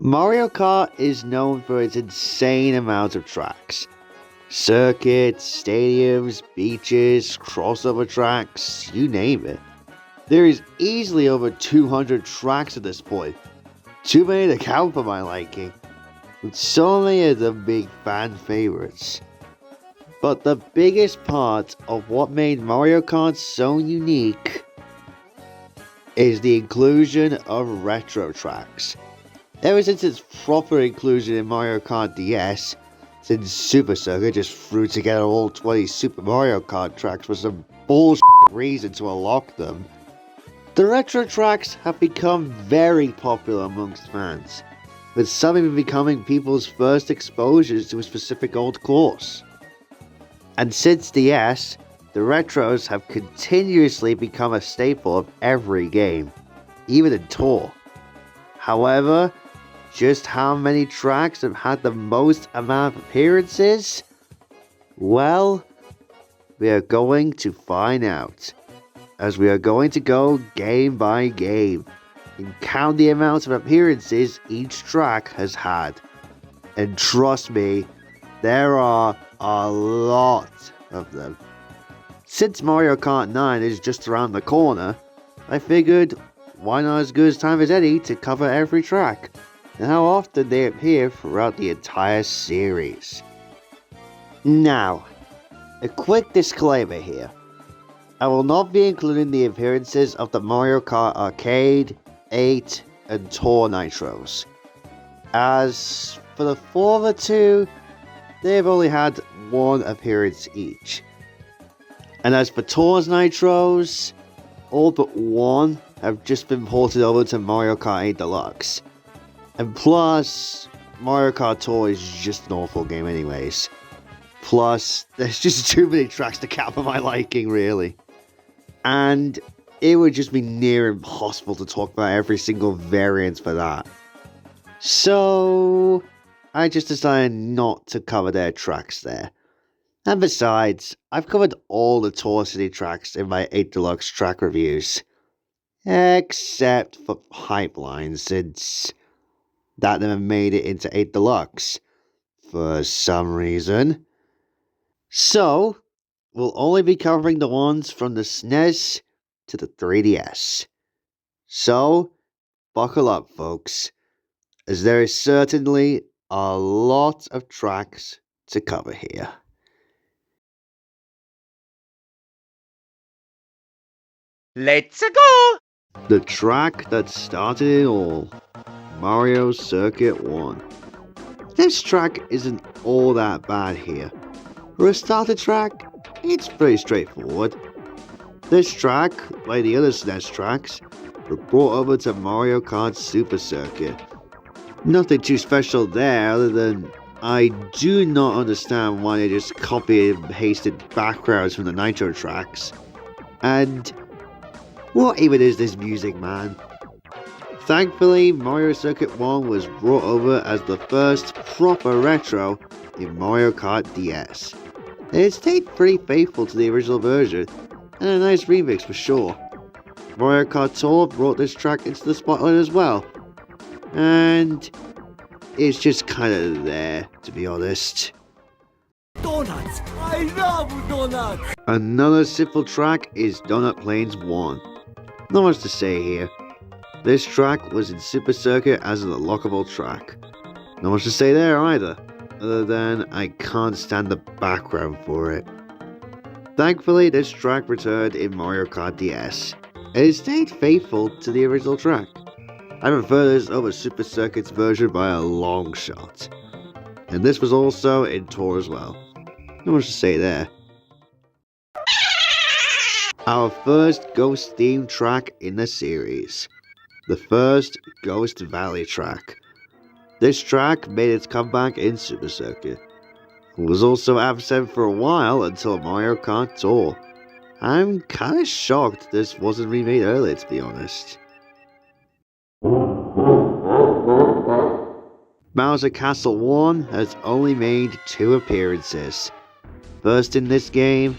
Mario Kart is known for its insane amount of tracks. Circuits, stadiums, beaches, crossover tracks, you name it. There is easily over 200 tracks at this point. Too many to count for my liking, with so many of them being fan favorites. But the biggest part of what made Mario Kart so unique is the inclusion of retro tracks. Ever since its proper inclusion in Mario Kart DS, since Super Circuit just threw together all 20 Super Mario Kart tracks for some bullshit reason to unlock them, the retro tracks have become very popular amongst fans, with some even becoming people's first exposures to a specific old course. And since DS, the retros have continuously become a staple of every game, even in Tour. However, just how many tracks have had the most amount of appearances? Well, we are going to find out, as we are going to go game by game and count the amount of appearances each track has had. And trust me, there are a lot of them. Since Mario Kart 9 is just around the corner, I figured why not as good a time as any to cover every track, and how often they appear throughout the entire series. Now, a quick disclaimer here. I will not be including the appearances of the Mario Kart Arcade, 8, and Tour Nitros. As for the former two, they have only had one appearance each. And as for Tour's Nitros, all but one have just been ported over to Mario Kart 8 Deluxe. And plus, Mario Kart Tour is just an awful game anyways. Plus, there's just too many tracks to count for my liking, really. And it would just be near impossible to talk about every single variant for that. So, I just decided not to cover their tracks there. And besides, I've covered all the Tour City tracks in my 8 Deluxe track reviews. Except for Pipeline, since that never made it into 8 Deluxe for some reason. So, we'll only be covering the ones from the SNES to the 3DS. So, buckle up, folks, as there is certainly a lot of tracks to cover here. Let's go! The track that started it all, Mario Circuit 1. This track isn't all that bad here. For a starter track, it's pretty straightforward. This track, like the other SNES tracks, were brought over to Mario Kart Super Circuit. Nothing too special there other than I do not understand why they just copied and pasted backgrounds from the Nitro tracks. And what even is this music, man? Thankfully, Mario Circuit 1 was brought over as the first proper retro in Mario Kart DS. And it stayed pretty faithful to the original version, and a nice remix for sure. Mario Kart Tour brought this track into the spotlight as well. And it's just kind of there, to be honest. Donuts! I love donuts! Another simple track is Donut Plains 1. Not much to say here. This track was in Super Circuit as an unlockable track. Not much to say there either, other than I can't stand the background for it. Thankfully, this track returned in Mario Kart DS, and it stayed faithful to the original track. I prefer this over Super Circuit's version by a long shot. And this was also in Tour as well. Not much to say there. Our first Ghost themed track in the series. The first Ghost Valley track. This track made its comeback in Super Circuit. Was also absent for a while until Mario Kart Tour. I'm kinda shocked this wasn't remade earlier, to be honest. Bowser Castle 1 has only made 2 appearances. First in this game,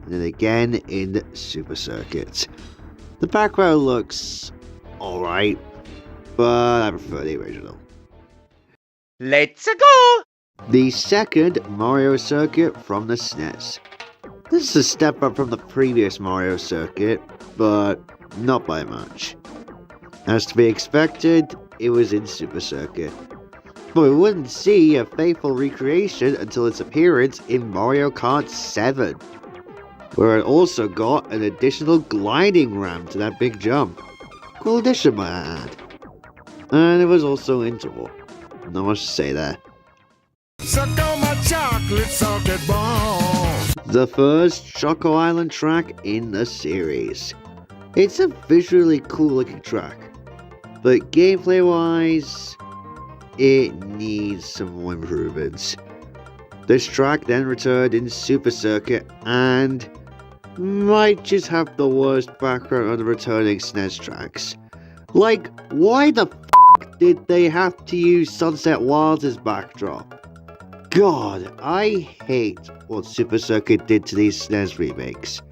and then again in Super Circuit. The background looks alright, but I prefer the original. Let's go! The second Mario Circuit from the SNES. This is a step up from the previous Mario Circuit, but not by much. As to be expected, it was in Super Circuit. But we wouldn't see a faithful recreation until its appearance in Mario Kart 7, where it also got an additional gliding ramp to that big jump. Cool addition, might I add. And it was also in Tour. Not much to say there. Suck on my chocolate salted balls. The first Choco Island track in the series. It's a visually cool looking track, but gameplay wise, it needs some more improvements. This track then returned in Super Circuit and might just have the worst background on the returning SNES tracks. Like, why the f did they have to use Sunset Wilds as backdrop? God, I hate what Super Circuit did to these SNES remakes.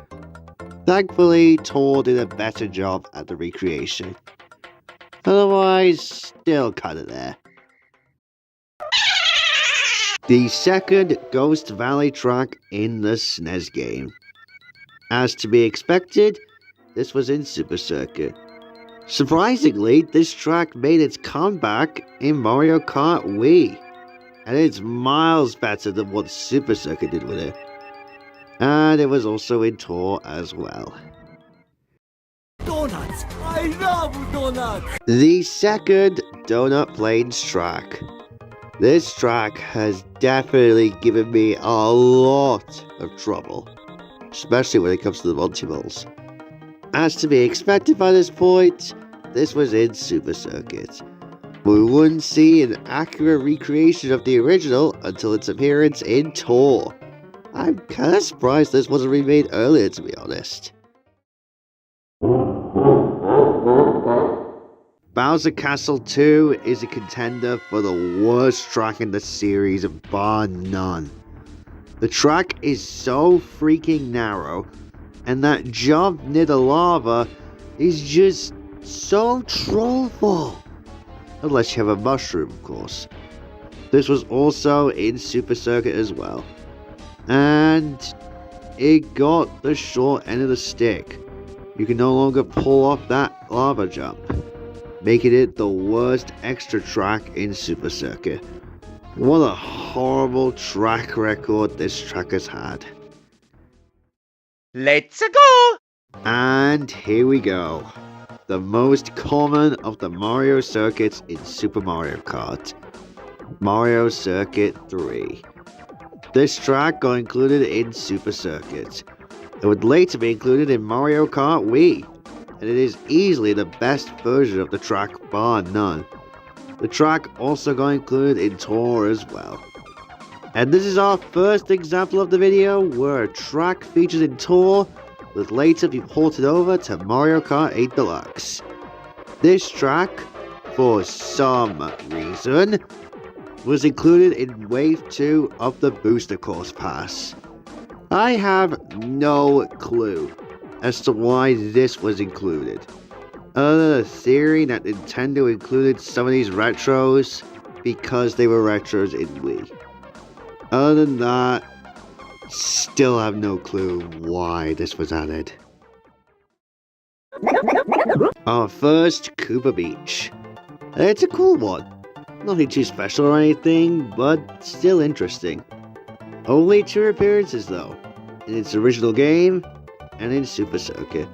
Thankfully, Tour did a better job at the recreation. Otherwise, still kinda there. The second Ghost Valley track in the SNES game. As to be expected, this was in Super Circuit. Surprisingly, this track made its comeback in Mario Kart Wii, and it's miles better than what Super Circuit did with it. And it was also in Tour as well. Donuts! I love donuts! The second Donut Plains track. This track has definitely given me a lot of trouble, especially when it comes to the multi-balls. As to be expected by this point, this was in Super Circuit. But we wouldn't see an accurate recreation of the original until its appearance in Tour. I'm kinda surprised this wasn't remade earlier, to be honest. Bowser Castle 2 is a contender for the worst track in the series, bar none. The track is so freaking narrow, and that jump near the lava is just so trollful. Unless you have a mushroom, of course. This was also in Super Circuit as well. And it got the short end of the stick. You can no longer pull off that lava jump, making it the worst extra track in Super Circuit. What a horrible track record this track has had. Let's go! And here we go. The most common of the Mario circuits in Super Mario Kart. Mario Circuit 3. This track got included in Super Circuit. It would later be included in Mario Kart Wii, and it is easily the best version of the track, bar none. The track also got included in Tour as well. And this is our first example of the video where a track features in Tour would later be ported over to Mario Kart 8 Deluxe. This track, for some reason, was included in Wave 2 of the Booster Course Pass. I have no clue as to why this was included, other than the theory that Nintendo included some of these retros because they were retros in Wii. Other than that, still have no clue why this was added. Our first Koopa Beach. It's a cool one. Nothing too special or anything, but still interesting. Only 2 appearances though, in its original game and in Super Circuit.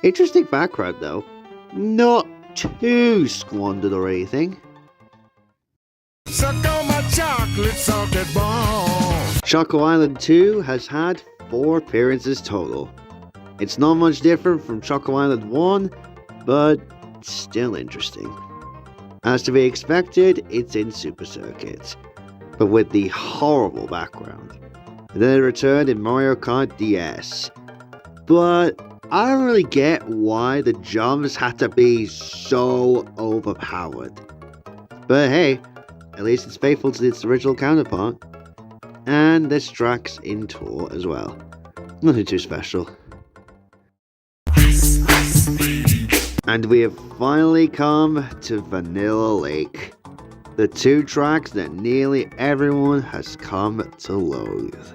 Interesting background though, not too squandered or anything. Suck on my chocolate salted balls. Choco Island 2 has had 4 appearances total. It's not much different from Choco Island 1, but still interesting. As to be expected, it's in Super Circuit. but with the horrible background. And then it returned in Mario Kart DS. But I don't really get why the jumps had to be so overpowered. But hey, at least it's faithful to its original counterpart. And this track's in tour as well. Nothing too special. And we have finally come to Vanilla Lake. The two tracks that nearly everyone has come to loathe.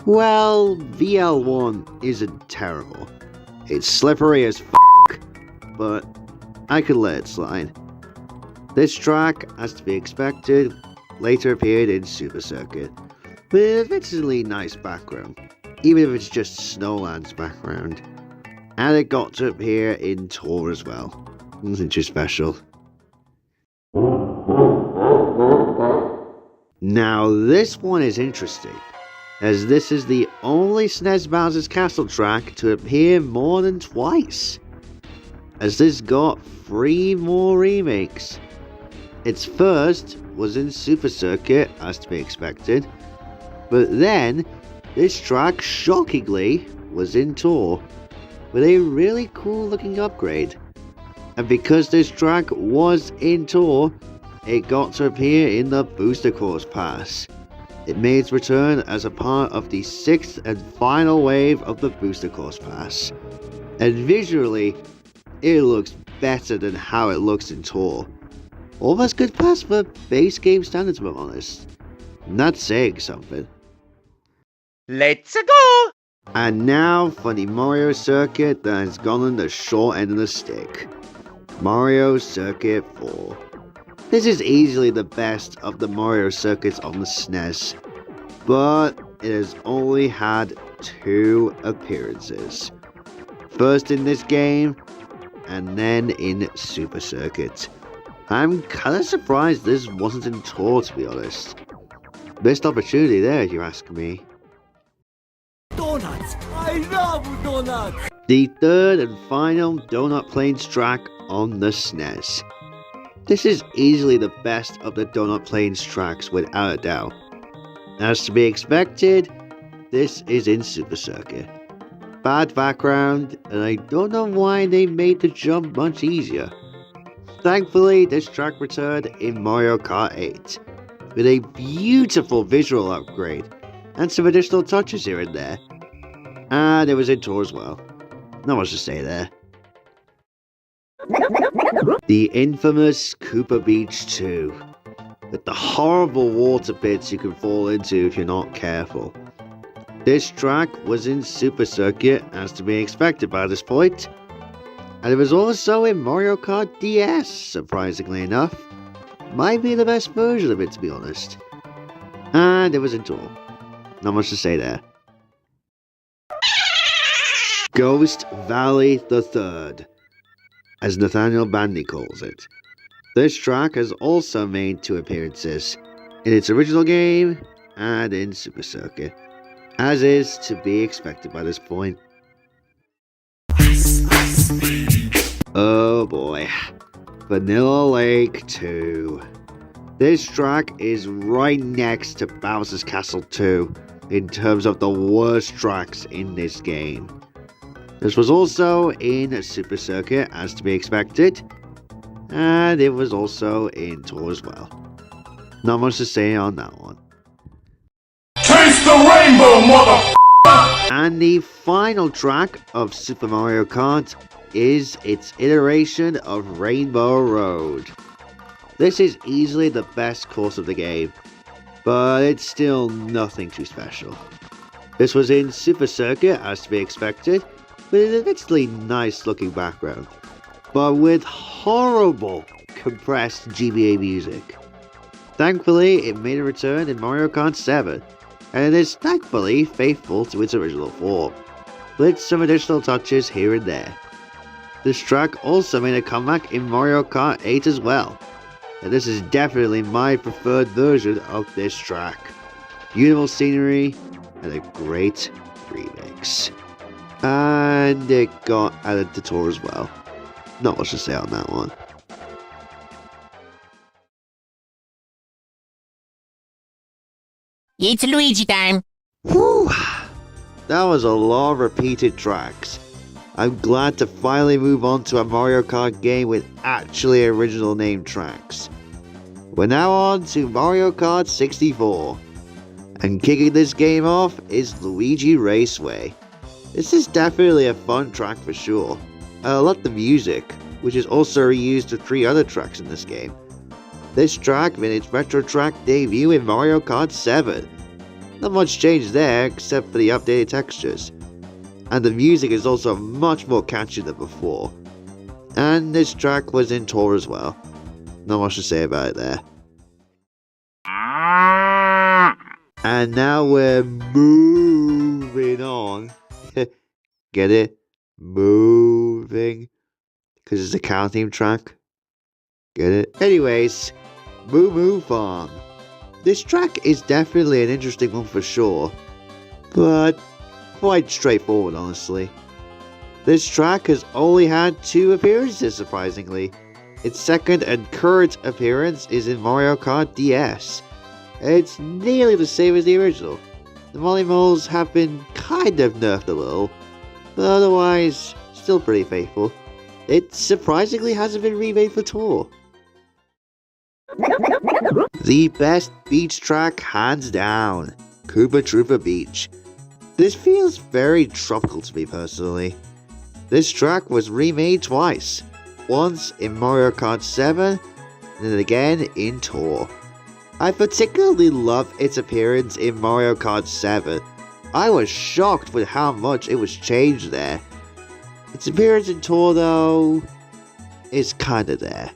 Well, VL1 isn't terrible. It's slippery as f***, but I could let it slide. This track, as to be expected, later appeared in Super Circuit, with its really nice background, even if it's just Snowland's background. And it got to appear in Tour as well. Nothing too special. Now this one is interesting, as this is the only SNES Bowser's Castle track to appear more than twice, as this got 3 more remakes. Its first was in Super Circuit, as to be expected, but then this track shockingly was in Tour, with a really cool looking upgrade. And because this track was in Tour, it got to appear in the Booster Course Pass. It made its return as a part of the 6th and final wave of the Booster Course Pass. And visually, it looks better than how it looks in Tour. Almost good pass for base game standards, to be honest. And that's saying something. Let's go! And now for the Mario Circuit that has gone on the short end of the stick. Mario Circuit 4. This is easily the best of the Mario circuits on the SNES, but it has only had 2 appearances. First in this game, and then in Super Circuit. I'm kinda surprised this wasn't in Tour, to be honest. Missed opportunity there, if you ask me. Donuts! I love donuts! The third and final Donut Plains track on the SNES. This is easily the best of the Donut Plains tracks without a doubt. As to be expected, this is in Super Circuit. Bad background, and I don't know why they made the jump much easier. Thankfully, this track returned in Mario Kart 8, with a beautiful visual upgrade, and some additional touches here and there. And it was in Tour as well. Not much to say there. The infamous Cooper Beach 2, with the horrible water pits you can fall into if you're not careful. This track was in Super Circuit, as to be expected by this point, and it was also in Mario Kart DS, surprisingly enough. Might be the best version of it, to be honest. And it was in Tour. Not much to say there. Ghost Valley III, as Nathaniel Bandy calls it. This track has also made 2 appearances, in its original game and in Super Circuit, as is to be expected by this point. Oh boy, Vanilla Lake 2. This track is right next to Bowser's Castle 2 in terms of the worst tracks in this game. This was also in Super Circuit, as to be expected, and it was also in Tour as well. Not much to say on that one. Taste the rainbow, mother! And the final track of Super Mario Kart is its iteration of Rainbow Road. This is easily the best course of the game, but it's still nothing too special. This was in Super Circuit, as to be expected, with an admittedly nice looking background, but with horrible compressed GBA music. Thankfully, it made a return in Mario Kart 7, and it is thankfully faithful to its original form, with some additional touches here and there. This track also made a comeback in Mario Kart 8 as well, and this is definitely my preferred version of this track. Beautiful scenery and a great remix. And it got added to Tour as well. Not much to say on that one. It's Luigi time. Whew! That was a lot of repeated tracks. I'm glad to finally move on to a Mario Kart game with actually original name tracks. We're now on to Mario Kart 64. And kicking this game off is Luigi Raceway. This is definitely a fun track for sure. I love the music, which is also reused to 3 other tracks in this game. This track made its retro track debut in Mario Kart 7. Not much change there except for the updated textures. And the music is also much more catchy than before. And this track was in Tour as well. Not much to say about it there. And now we're moving on. Get it? Moving. Because it's a car theme track. Get it? Anyways, Moo Moo Farm. This track is definitely an interesting one for sure. But quite straightforward, honestly. This track has only had 2 appearances, surprisingly. Its second and current appearance is in Mario Kart DS. It's nearly the same as the original. The Molly Moles have been kind of nerfed a little, but otherwise, still pretty faithful. It surprisingly hasn't been remade for Tour. The best beach track hands down, Koopa Troopa Beach. This feels very tropical to me personally. This track was remade twice, once in Mario Kart 7, and then again in Tour. I particularly love its appearance in Mario Kart 7. I was shocked with how much it was changed there. Its appearance in Tour though, is kinda there.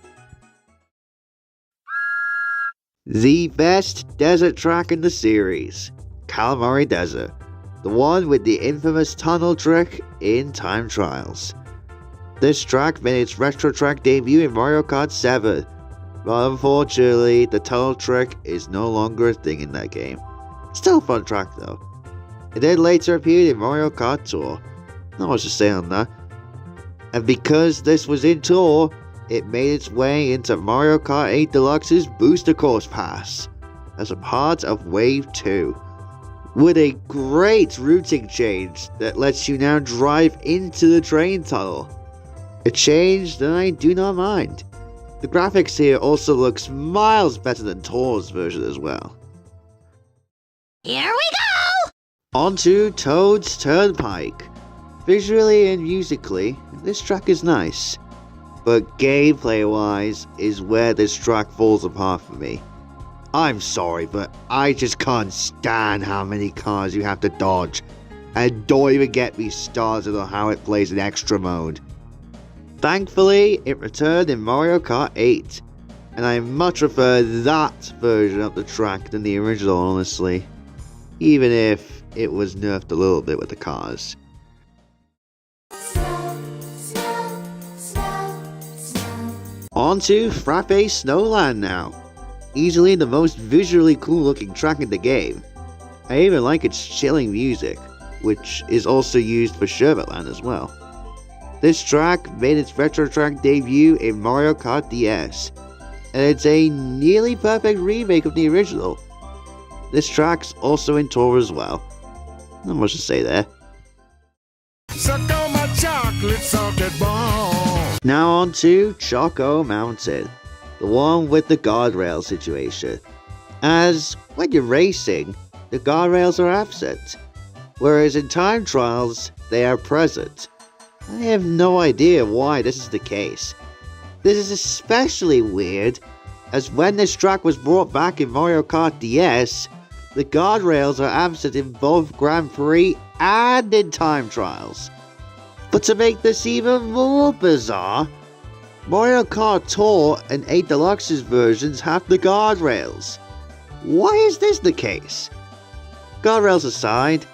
The best desert track in the series, Calamari Desert. The one with the infamous tunnel trick in Time Trials. This track made its retro track debut in Mario Kart 7. But unfortunately, the tunnel trick is no longer a thing in that game. Still a fun track though. It then later appeared in Mario Kart Tour. Not much to say on that. And because this was in Tour, it made its way into Mario Kart 8 Deluxe's Booster Course Pass as a part of Wave 2. With a great routing change that lets you now drive into the train tunnel. A change that I do not mind. The graphics here also looks miles better than Tour's version as well. Here we go! Onto Toad's Turnpike. Visually and musically, this track is nice. But gameplay wise is where this track falls apart for me. I'm sorry, but I just can't stand how many cars you have to dodge. And don't even get me started on how it plays in extra mode. Thankfully, it returned in Mario Kart 8, and I much prefer that version of the track than the original, honestly. Even if it was nerfed a little bit with the cars. On to Frappe Snowland now. Easily the most visually cool looking track in the game. I even like its chilling music, which is also used for Sherbetland as well. This track made its retro track debut in Mario Kart DS, and it's a nearly perfect remake of the original. This track's also in Tour as well. Not much to say there. Now on to Choco Mountain, the one with the guardrail situation. As when you're racing, the guardrails are absent, whereas in time trials, they are present. I have no idea why this is the case. This is especially weird, as when this track was brought back in Mario Kart DS, the guardrails are absent in both Grand Prix and in time trials. But to make this even more bizarre, Mario Kart Tour and 8 Deluxe's versions have the guardrails. Why is this the case? Guardrails aside,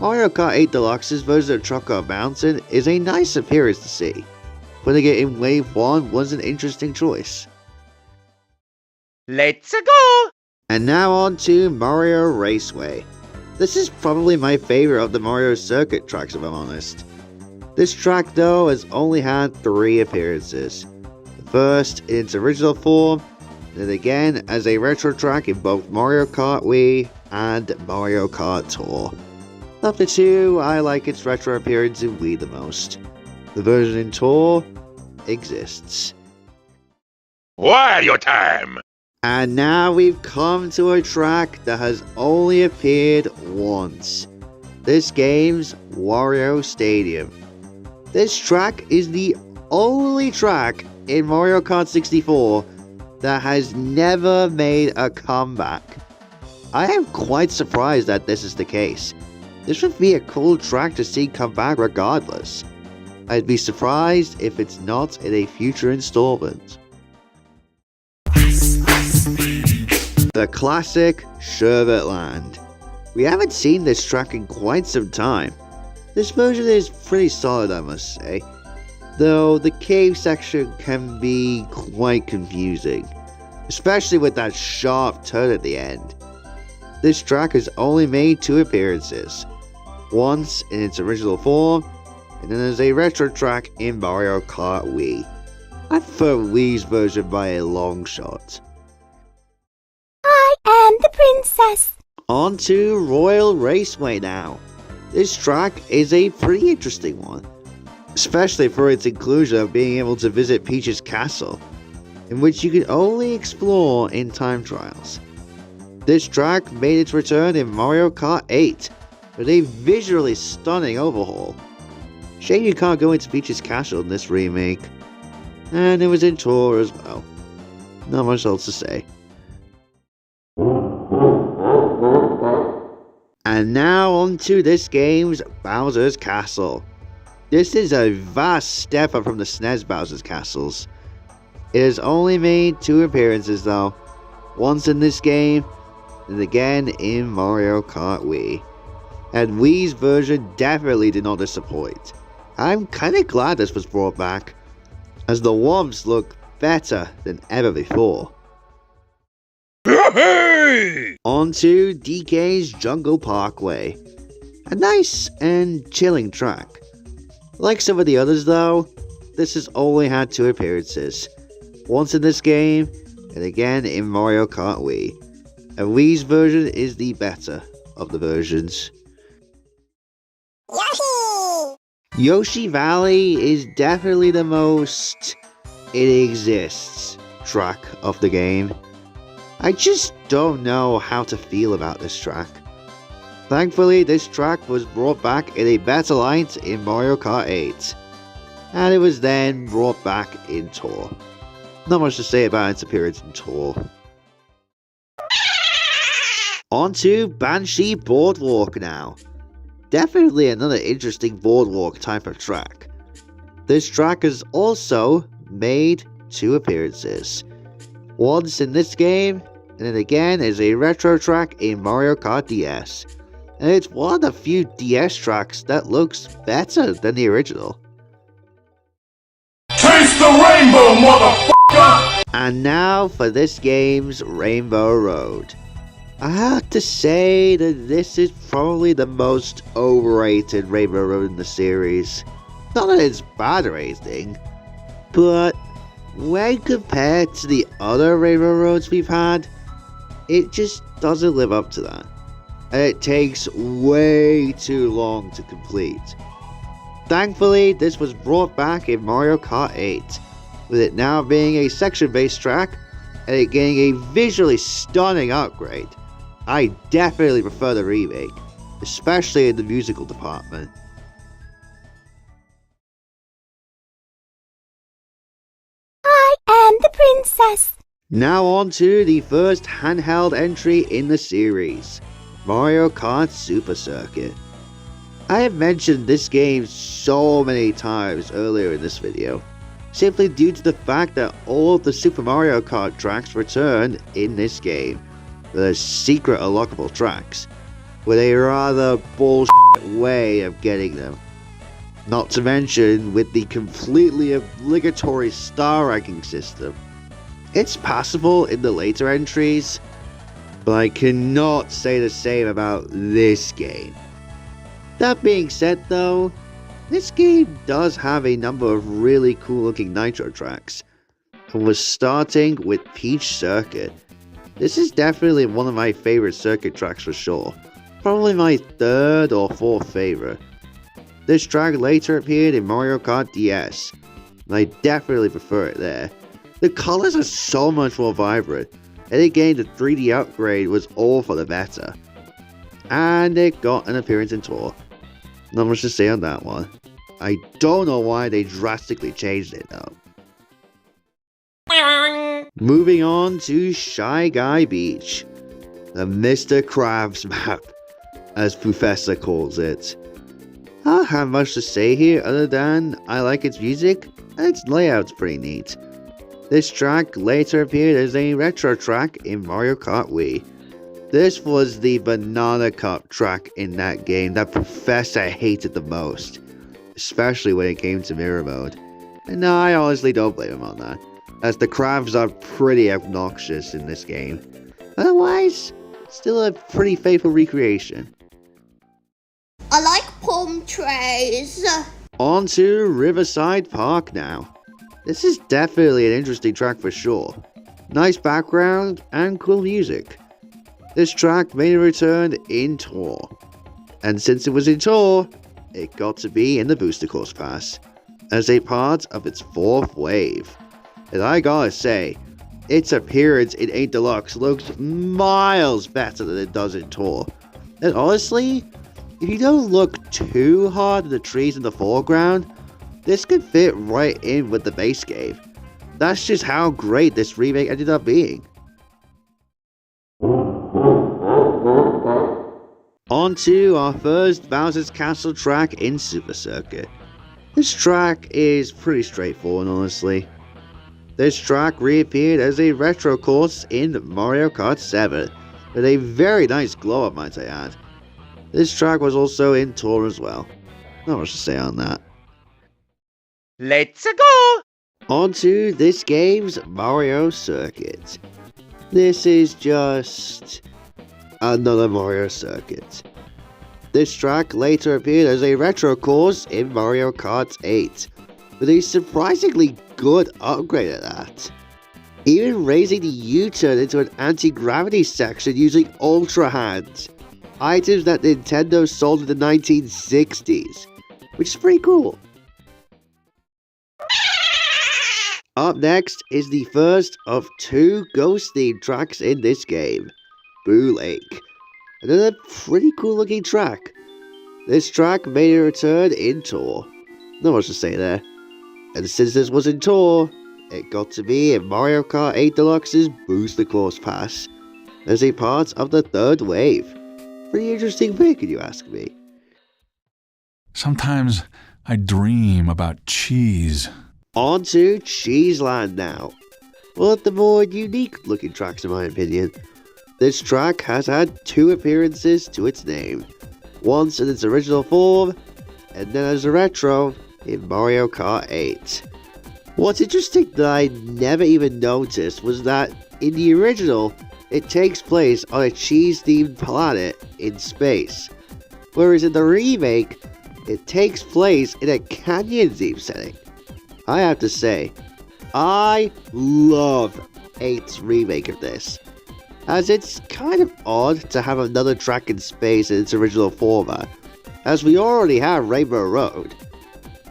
Mario Kart 8 Deluxe's version of Choco Mountain is a nice appearance to see. Putting it in Wave 1 was an interesting choice. Let's go! And now on to Mario Raceway. This is probably my favorite of the Mario Circuit tracks if I'm honest. This track though has only had 3 appearances. The first in its original form, and then again as a retro track in both Mario Kart Wii and Mario Kart Tour. Of the two, I like its retro appearance in Wii the most. The version in Tour exists. Wario time! And now we've come to a track that has only appeared once. This game's Wario Stadium. This track is the only track in Mario Kart 64 that has never made a comeback. I am quite surprised that this is the case. This would be a cool track to see come back regardless. I'd be surprised if it's not in a future installment. The classic Sherbet Land. We haven't seen this track in quite some time. This version is pretty solid, I must say, though the cave section can be quite confusing, especially with that sharp turn at the end. This track has only made 2 appearances, once in its original form, and then as a retro track in Mario Kart Wii. I prefer Wii's version by a long shot. I am the princess. On to Royal Raceway now. This track is a pretty interesting one, especially for its inclusion of being able to visit Peach's castle, in which you can only explore in time trials. This track made its return in Mario Kart 8 with a visually stunning overhaul. Shame you can't go into Peach's castle in this remake, and it was in Tour as well. Not much else to say. And now onto this game's Bowser's Castle. This is a vast step up from the SNES Bowser's Castles. It has only made 2 appearances though, once in this game, and again in Mario Kart Wii. And Wii's version definitely did not disappoint. I'm kinda glad this was brought back, as the Wumps look better than ever before. On to DK's Jungle Parkway. A nice and chilling track. Like some of the others though, this has only had 2 appearances. Once in this game, and again in Mario Kart Wii. And Wii's version is the better of the versions. Yoshi Valley is definitely the most it exists track of the game. I just don't know how to feel about this track. Thankfully, this track was brought back in a better light in Mario Kart 8, and it was then brought back in Tour. Not much to say about its appearance in Tour. On to Banshee Boardwalk now. Definitely another interesting boardwalk type of track. This track has also made 2 appearances. Once in this game, and then again as a retro track in Mario Kart DS. And it's one of the few DS tracks that looks better than the original. Taste the rainbow, motherfucker! And now for this game's Rainbow Road. I have to say that this is probably the most overrated Rainbow Road in the series. Not that it's bad or anything, but when compared to the other Rainbow Roads we've had, it just doesn't live up to that. And it takes way too long to complete. Thankfully, this was brought back in Mario Kart 8, with it now being a section-based track, and it getting a visually stunning upgrade. I definitely prefer the remake, especially in the musical department. I am the princess. Now on to the first handheld entry in the series, Mario Kart Super Circuit. I have mentioned this game so many times earlier in this video, simply due to the fact that all of the Super Mario Kart tracks return in this game, the secret unlockable tracks, with a rather bullshit way of getting them. Not to mention with the completely obligatory star ranking system. It's passable in the later entries, but I cannot say the same about this game. That being said though, this game does have a number of really cool looking nitro tracks, and was starting with Peach Circuit. This is definitely one of my favorite circuit tracks for sure. Probably my third or fourth favorite. This track later appeared in Mario Kart DS, and I definitely prefer it there. The colors are so much more vibrant, and again the 3D upgrade was all for the better. And it got an appearance in Tour. Not much to say on that one. I don't know why they drastically changed it though. Moving on to Shy Guy Beach, the Mr. Krabs map, as Professor calls it. I don't have much to say here other than I like its music and its layout's pretty neat. This track later appeared as a retro track in Mario Kart Wii. This was the Banana Cup track in that game that Professor hated the most, especially when it came to mirror mode. And no, I honestly don't blame him on that, as the Krabs are pretty obnoxious in this game. Otherwise, still a pretty faithful recreation. I like palm trees. On to Riverside Park now. This is definitely an interesting track for sure. Nice background and cool music. This track made a return in Tour. And since it was in Tour, it got to be in the Booster Course Pass, as a part of its fourth wave. And I gotta say, its appearance in 8 Deluxe looks miles better than it does in Tour. And honestly, if you don't look too hard at the trees in the foreground, this could fit right in with the base game. That's just how great this remake ended up being. On to our first Bowser's Castle track in Super Circuit. This track is pretty straightforward, honestly. This track reappeared as a retro course in Mario Kart 7, with a very nice glow up, might I add. This track was also in Tour as well. Not much to say on that. Let's go! On to this game's Mario Circuit. This is just another Mario Circuit. This track later appeared as a retro course in Mario Kart 8, with a surprisingly good upgrade at that. Even raising the U-turn into an anti-gravity section using Ultra Hands, items that Nintendo sold in the 1960s, which is pretty cool. Up next is the first of 2 ghost-themed tracks in this game, Boo Lake. Another pretty cool looking track. This track made a return in Tour. Not much to say there. And since this was in Tour, it got to be in Mario Kart 8 Deluxe's Booster Course Pass, as a part of the third wave. Pretty interesting pick, you ask me. Sometimes I dream about cheese. On to Cheeseland now. One of the more unique looking tracks in my opinion. This track has had 2 appearances to its name. Once in its original form, and then as a retro in Mario Kart 8. What's interesting that I never even noticed was that in the original, it takes place on a cheese-themed planet in space, whereas in the remake, it takes place in a canyon-themed setting. I have to say, I love 8's remake of this, as it's kind of odd to have another track in space in its original format, as we already have Rainbow Road.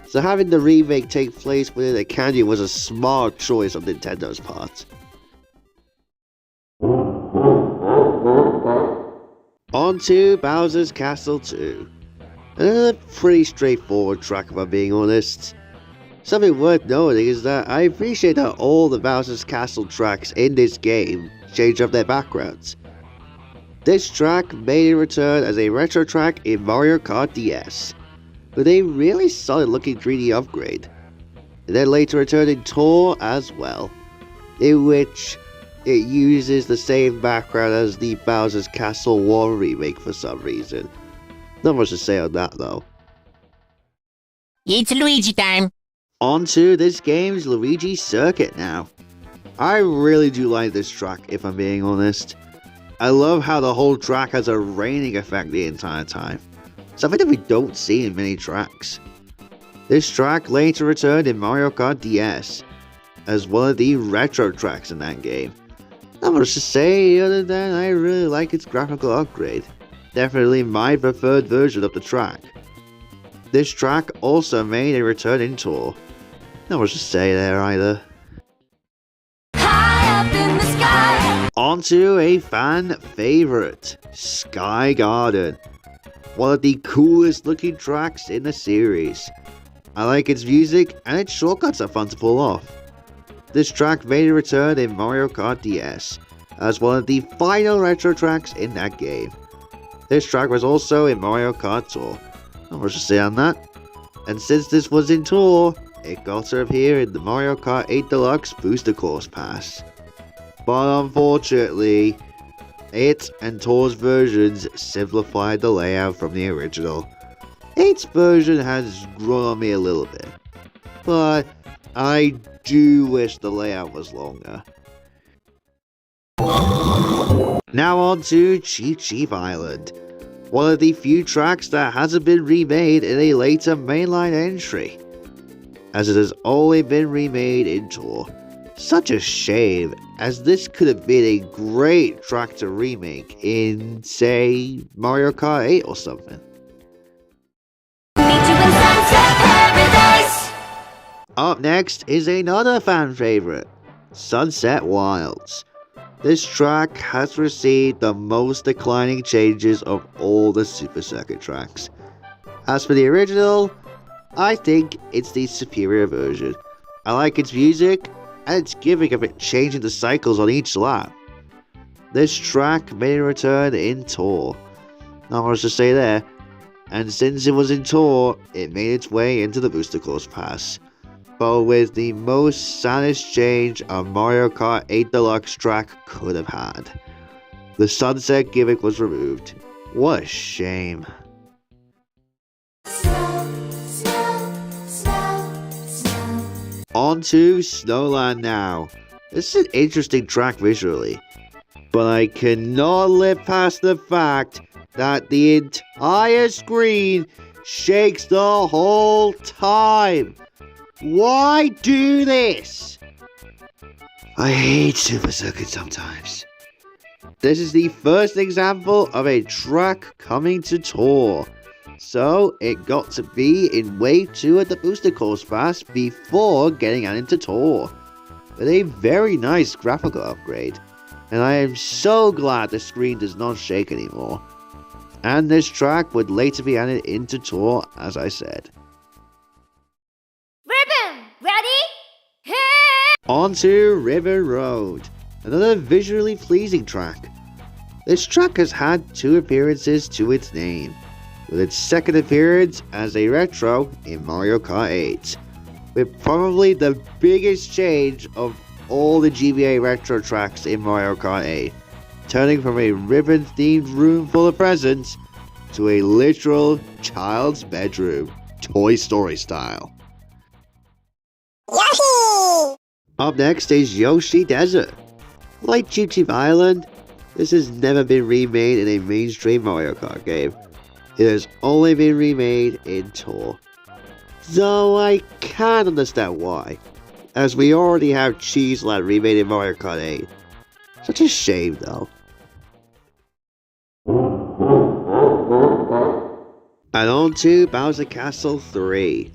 So having the remake take place within a canyon was a smart choice on Nintendo's part. On to Bowser's Castle 2. Another pretty straightforward track if I'm being honest. Something worth noting is that I appreciate that all the Bowser's Castle tracks in this game change up their backgrounds. This track made a return as a retro track in Mario Kart DS, with a really solid looking 3D upgrade. It then later returned in Tour as well, in which it uses the same background as the Bowser's Castle 1 remake for some reason. Not much to say on that though. It's Luigi time. On to this game's Luigi Circuit now. I really do like this track if I'm being honest. I love how the whole track has a raining effect the entire time, something that we don't see in many tracks. This track later returned in Mario Kart DS, as one of the retro tracks in that game. Not much to say other than I really like its graphical upgrade. Definitely my preferred version of the track. This track also made a return in tour. Not much to say there either. High up in the sky. On to a fan favourite, Sky Garden. One of the coolest looking tracks in the series. I like its music and its shortcuts are fun to pull off. This track made a return in Mario Kart DS as one of the final retro tracks in that game. This track was also in Mario Kart Tour. Not much to say on that. And since this was in Tour, it got to appear in the Mario Kart 8 Deluxe Booster Course Pass. But unfortunately, it and Tour's versions simplified the layout from the original. 8's version has grown on me a little bit, but I do wish the layout was longer. Now on to Cheep Cheep Island, one of the few tracks that hasn't been remade in a later mainline entry, as it has only been remade in Tour. Such a shame, as this could have been a great track to remake in, say, Mario Kart 8 or something. Up next is another fan favourite, Sunset Wilds. This track has received the most declining changes of all the Super Circuit tracks. As for the original, I think it's the superior version. I like its music and its gimmick of it changing the cycles on each lap. This track made a return in Tour. Not much to say there, and since it was in Tour, it made its way into the Booster Course Pass, but with the most saddest change a Mario Kart 8 Deluxe track could have had. The sunset gimmick was removed. What a shame. On to Snowland now. This is an interesting track visually, but I cannot live past the fact that the entire screen shakes the whole time. Why do this? I hate Super Circuit sometimes. This is the first example of a track coming to Tour, so it got to be in Wave 2 at the Booster Course Pass before getting added to Tour, with a very nice graphical upgrade, and I am so glad the screen does not shake anymore. And this track would later be added into Tour, as I said. Ribbon, ready? Hit! On to River Road, another visually pleasing track. This track has had 2 appearances to its name, with its second appearance as a retro in Mario Kart 8, with probably the biggest change of all the GBA retro tracks in Mario Kart 8, turning from a ribbon-themed room full of presents to a literal child's bedroom, Toy Story style. Yoshi! Up next is Yoshi Desert. Like Cheep Cheep Island, this has never been remade in a mainstream Mario Kart game. It has only been remade in Tour. Though I can understand why, as we already have Cheese Land remade in Mario Kart 8. Such a shame though. And on to Bowser Castle 3.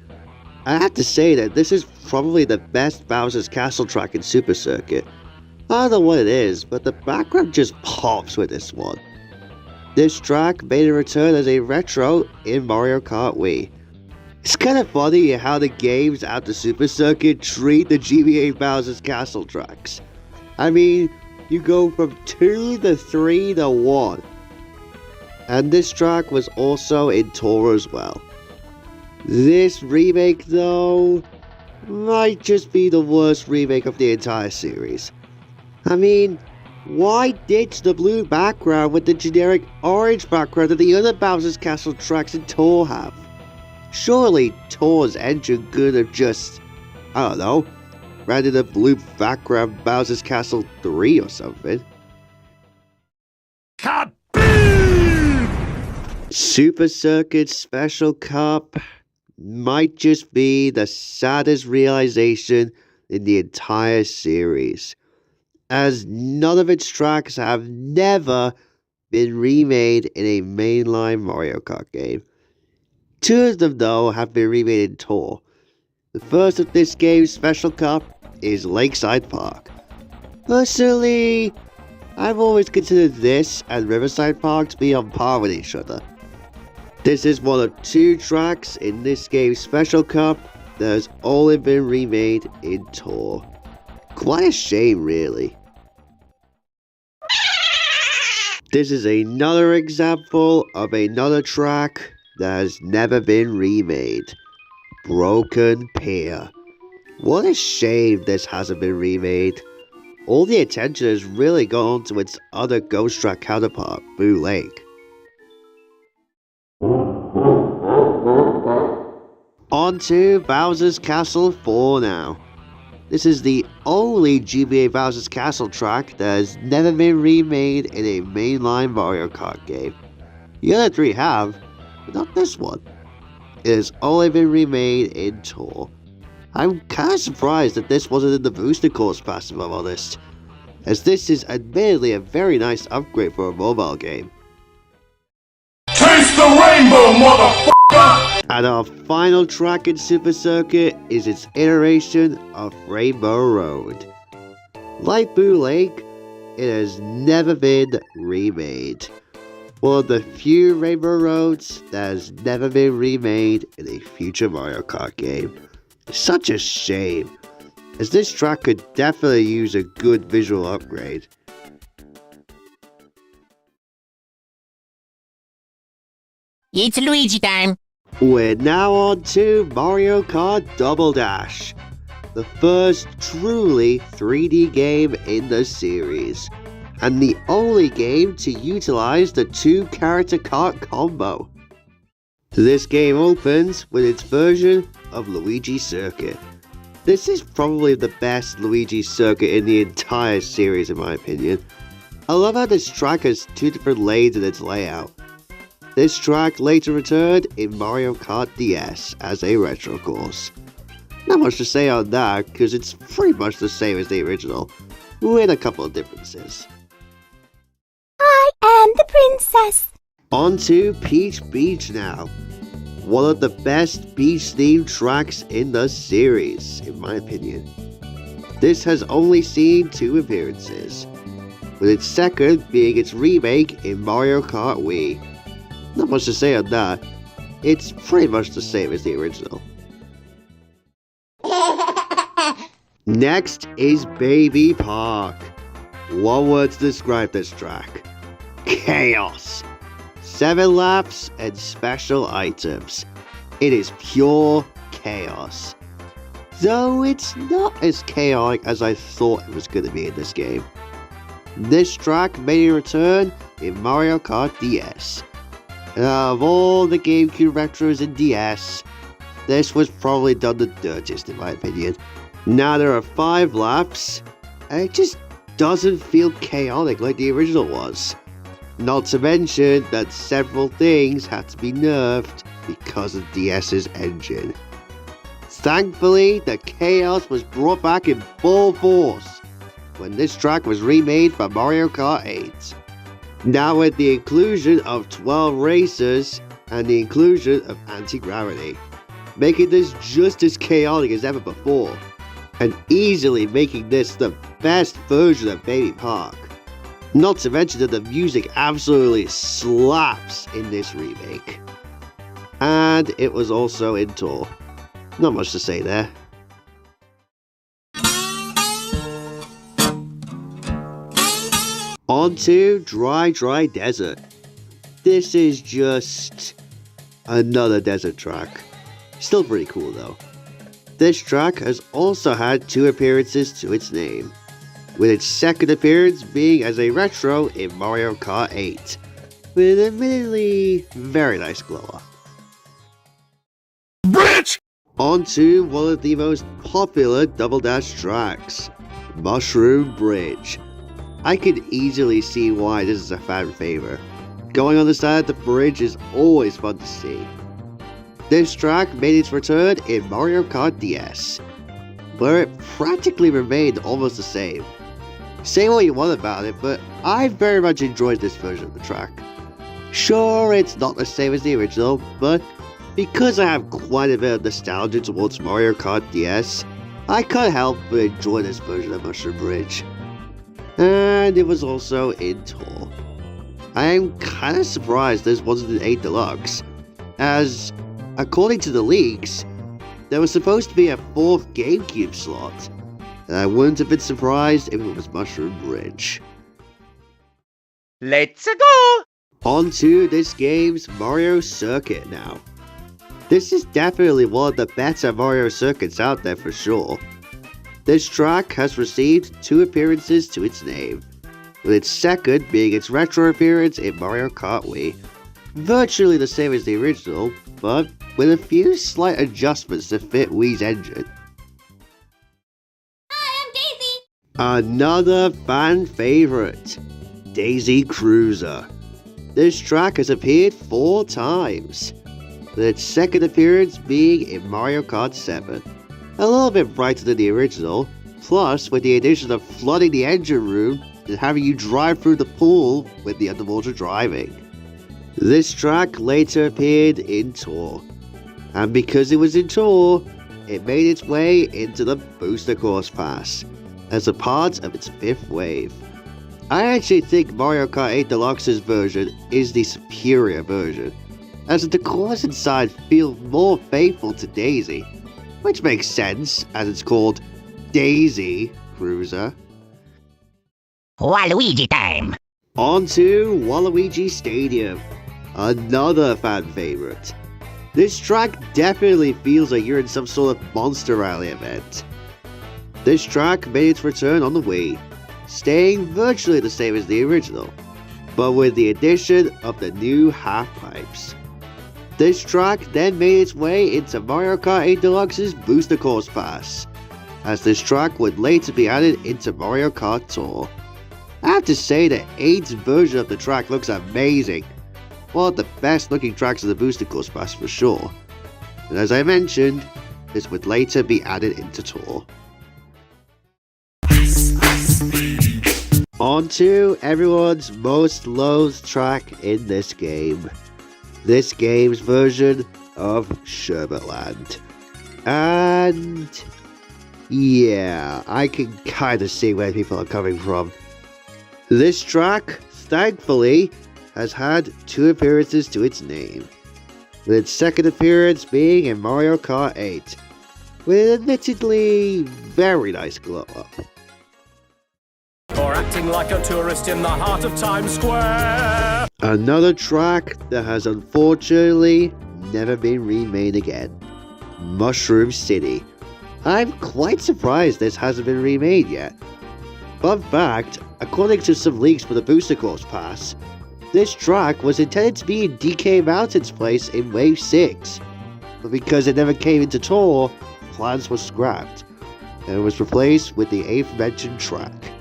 I have to say that this is probably the best Bowser's Castle track in Super Circuit. I don't know what it is, but the background just pops with this one. This track made a return as a retro in Mario Kart Wii. It's kind of funny how the games out the Super Circuit treat the GBA Bowser's Castle tracks. I mean, you go from 2 to 3 to 1. And this track was also in Tour as well. This remake though, might just be the worst remake of the entire series. I mean, why ditch the blue background with the generic orange background that the other Bowser's Castle tracks in Tour have? Surely Tour's engine could have just, I don't know, rendered a blue background Bowser's Castle 3 or something. Kaboom! Super Circuit Special Cup might just be the saddest realization in the entire series. as none of its tracks have never been remade in a mainline Mario Kart game. Two of them, though, have been remade in Tour. The first of this game's Special Cup is Lakeside Park. Personally, I've always considered this and Riverside Park to be on par with each other. This is one of two tracks in this game's Special Cup that has only been remade in Tour. Quite a shame, really. This is another example of another track that has never been remade. Broken Pier. What a shame this hasn't been remade. All the attention has really gone to its other ghost track counterpart, Boo Lake. On to Bowser's Castle 4 now. This is the only GBA Bowser's Castle track that has never been remade in a mainline Mario Kart game. The other three have, but not this one. It has only been remade in Tour. I'm kinda surprised that this wasn't in the booster course pass, if I'm honest, as this is admittedly a very nice upgrade for a mobile game. Taste the rainbow, motherfucker! And our final track in Super Circuit is its iteration of Rainbow Road. Like Boo Lake, it has never been remade. One of the few Rainbow Roads that has never been remade in a future Mario Kart game. Such a shame, as this track could definitely use a good visual upgrade. It's Luigi time. We're now on to Mario Kart Double Dash, the first truly 3D game in the series, and the only game to utilize the two-character kart combo. This game opens with its version of Luigi Circuit. This is probably the best Luigi Circuit in the entire series in my opinion. I love how this track has two different lanes in its layout. This track later returned in Mario Kart DS as a retro course. Not much to say on that, because it's pretty much the same as the original, with a couple of differences. I am the princess. On to Peach Beach now. One of the best beach-themed tracks in the series, in my opinion. This has only seen two appearances, with its second being its remake in Mario Kart Wii. Not much to say on that, it's pretty much the same as the original. Next is Baby Park. One word to describe this track: chaos. 7 laps and special items. It is pure chaos. Though it's not as chaotic as I thought it was going to be in this game. This track made a return in Mario Kart DS. And out of all the GameCube retros in DS, this was probably done the dirtiest in my opinion. Now there are 5 laps, and it just doesn't feel chaotic like the original was. Not to mention that several things had to be nerfed because of DS's engine. Thankfully, the chaos was brought back in full force when this track was remade for Mario Kart 8. Now with the inclusion of 12 racers and the inclusion of anti-gravity, making this just as chaotic as ever before, and easily making this the best version of Baby Park. Not to mention that the music absolutely slaps in this remake. And it was also in Tour. Not much to say there. On to Dry Dry Desert. This is just another desert track. Still pretty cool though. This track has also had 2 appearances to its name, with its second appearance being as a retro in Mario Kart 8, with admittedly very nice glow-up. Bitch! On to one of the most popular Double Dash tracks, Mushroom Bridge. I could easily see why this is a fan favorite. Going on the side of the bridge is always fun to see. This track made its return in Mario Kart DS, where it practically remained almost the same. Say what you want about it, but I very much enjoyed this version of the track. Sure, it's not the same as the original, but because I have quite a bit of nostalgia towards Mario Kart DS, I can't help but enjoy this version of Mushroom Bridge. And it was also in tour. I am kinda surprised this wasn't an 8 Deluxe, as, according to the leaks, there was supposed to be a 4th GameCube slot, and I wouldn't have been surprised if it was Mushroom Bridge. Let's go! On to this game's Mario Circuit now. This is definitely one of the better Mario circuits out there for sure. This track has received 2 appearances to its name, with its second being its retro appearance in Mario Kart Wii. Virtually the same as the original, but with a few slight adjustments to fit Wii's engine. Hi, I'm Daisy. Another fan favorite, Daisy Cruiser. This track has appeared 4 times, with its second appearance being in Mario Kart 7. A little bit brighter than the original, plus with the addition of flooding the engine room and having you drive through the pool with the underwater driving. This track later appeared in Tour, and because it was in Tour, it made its way into the Booster Course Pass as a part of its 5th wave. I actually think Mario Kart 8 Deluxe's version is the superior version, as the course inside feels more faithful to Daisy, which makes sense as it's called Daisy Cruiser. Waluigi time! On to Waluigi Stadium, another fan favorite. This track definitely feels like you're in some sort of Monster Rally event. This track made its return on the Wii, staying virtually the same as the original, but with the addition of the new half pipes. This track then made its way into Mario Kart 8 Deluxe's Booster Course Pass, as this track would later be added into Mario Kart Tour. I have to say that 8's version of the track looks amazing, one of the best looking tracks of the Booster Course Pass for sure, and as I mentioned, this would later be added into Tour. On to everyone's most loathed track in this game. This game's version of Sherbetland. And yeah, I can kinda see where people are coming from. This track, thankfully, has had 2 appearances to its name, with its second appearance being in Mario Kart 8, with an admittedly very nice glow up. For acting like a tourist in the heart of Times Square. Another track that has unfortunately never been remade again, Mushroom City. I'm quite surprised this hasn't been remade yet. Fun fact, according to some leaks for the Booster Course Pass, this track was intended to be in DK Mountain's place in Wave 6, but because it never came into Tour, plans were scrapped, and it was replaced with the aforementioned track.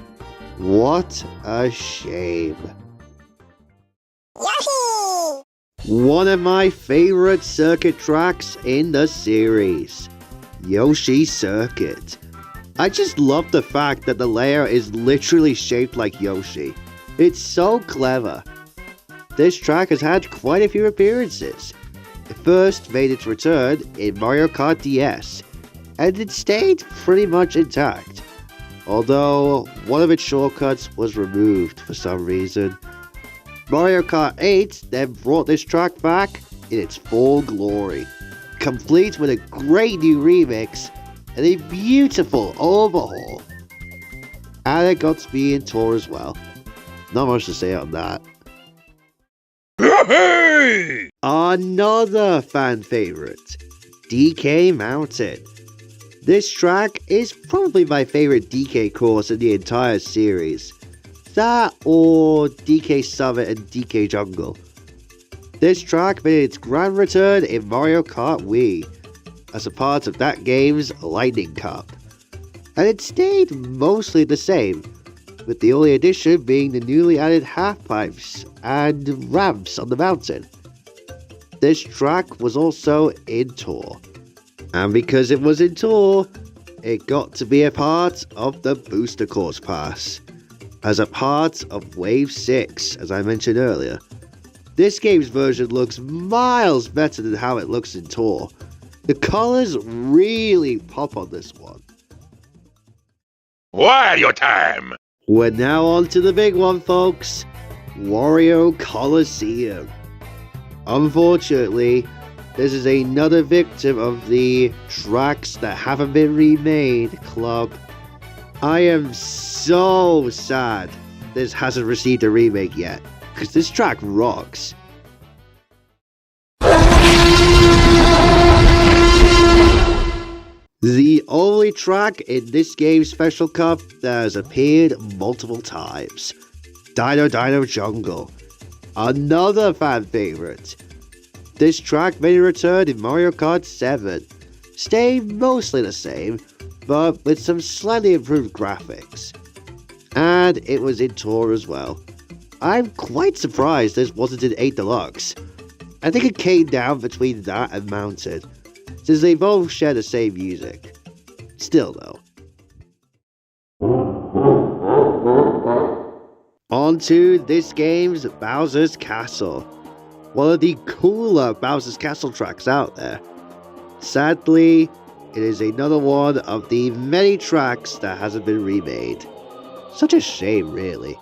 What a shame. Yahoo! One of my favorite circuit tracks in the series, Yoshi Circuit. I just love the fact that the layout is literally shaped like Yoshi. It's so clever. This track has had quite a few appearances. It first made its return in Mario Kart DS, and it stayed pretty much intact, although one of its shortcuts was removed for some reason. Mario Kart 8 then brought this track back in its full glory, complete with a great new remix and a beautiful overhaul. And it got to be in Tour as well. Not much to say on that. Another fan favorite, DK Mountain. This track is probably my favorite DK course in the entire series. That or DK Summit and DK Jungle. This track made its grand return in Mario Kart Wii, as a part of that game's Lightning Cup. And it stayed mostly the same, with the only addition being the newly added half-pipes and ramps on the mountain. This track was also in Tour, and because it was in Tour, it got to be a part of the Booster Course Pass. as a part of Wave 6, as I mentioned earlier. This game's version looks miles better than how it looks in Tour. The colors really pop on this one. Wario time! We're now on to the big one, folks. Wario Coliseum. Unfortunately, this is another victim of the tracks that haven't been remade club. I am so sad this hasn't received a remake yet, because this track rocks. The only track in this game's Special Cup that has appeared multiple times. Dino Dino Jungle. Another fan favorite. This track made a return in Mario Kart 7, staying mostly the same, but with some slightly improved graphics. And it was in Tour as well. I'm quite surprised this wasn't in 8 Deluxe. I think it came down between that and Mounted, since they both share the same music. Still though. On to this game's Bowser's Castle. One of the cooler Bowser's Castle tracks out there. Sadly, it is another one of the many tracks that hasn't been remade. Such a shame, really.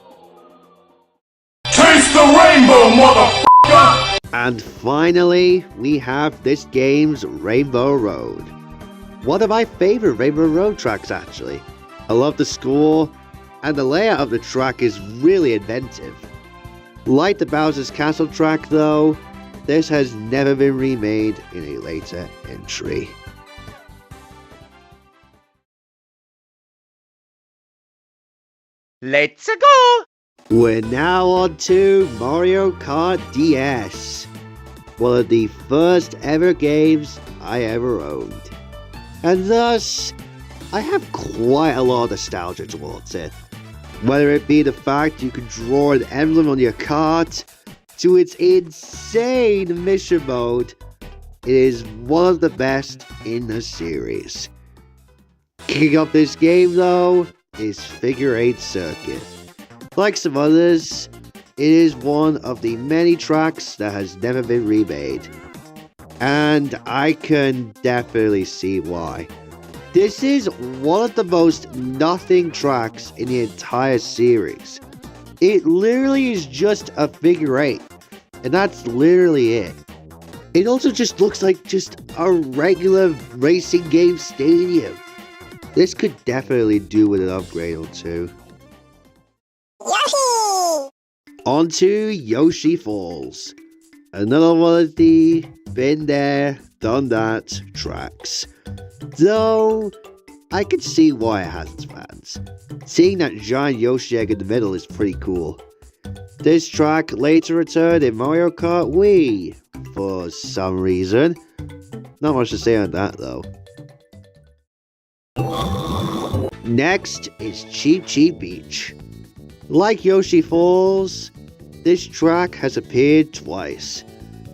Taste the rainbow, motherfucker! And finally, we have this game's Rainbow Road. One of my favorite Rainbow Road tracks, actually. I love the score, and the layout of the track is really inventive. Like the Bowser's Castle track, though, this has never been remade in a later entry. Let's go! We're now on to Mario Kart DS. One of the first ever games I ever owned. And thus, I have quite a lot of nostalgia towards it. Whether it be the fact you can draw an emblem on your kart, to its insane mission mode, it is one of the best in the series. Kicking up this game though, is Figure 8 Circuit. Like some others, it is one of the many tracks that has never been remade. And I can definitely see why. This is one of the most nothing tracks in the entire series. It literally is just a figure 8, and that's literally it. It also just looks like just a regular racing game stadium. This could definitely do with an upgrade or two. Yoshi! On to Yoshi Falls. Another one of the been there, done that tracks. Though, I can see why it has its fans. Seeing that giant Yoshi egg in the middle is pretty cool. This track later returned in Mario Kart Wii, for some reason. Not much to say on that though. Next is Cheep Cheep Beach. Like Yoshi Falls, this track has appeared twice,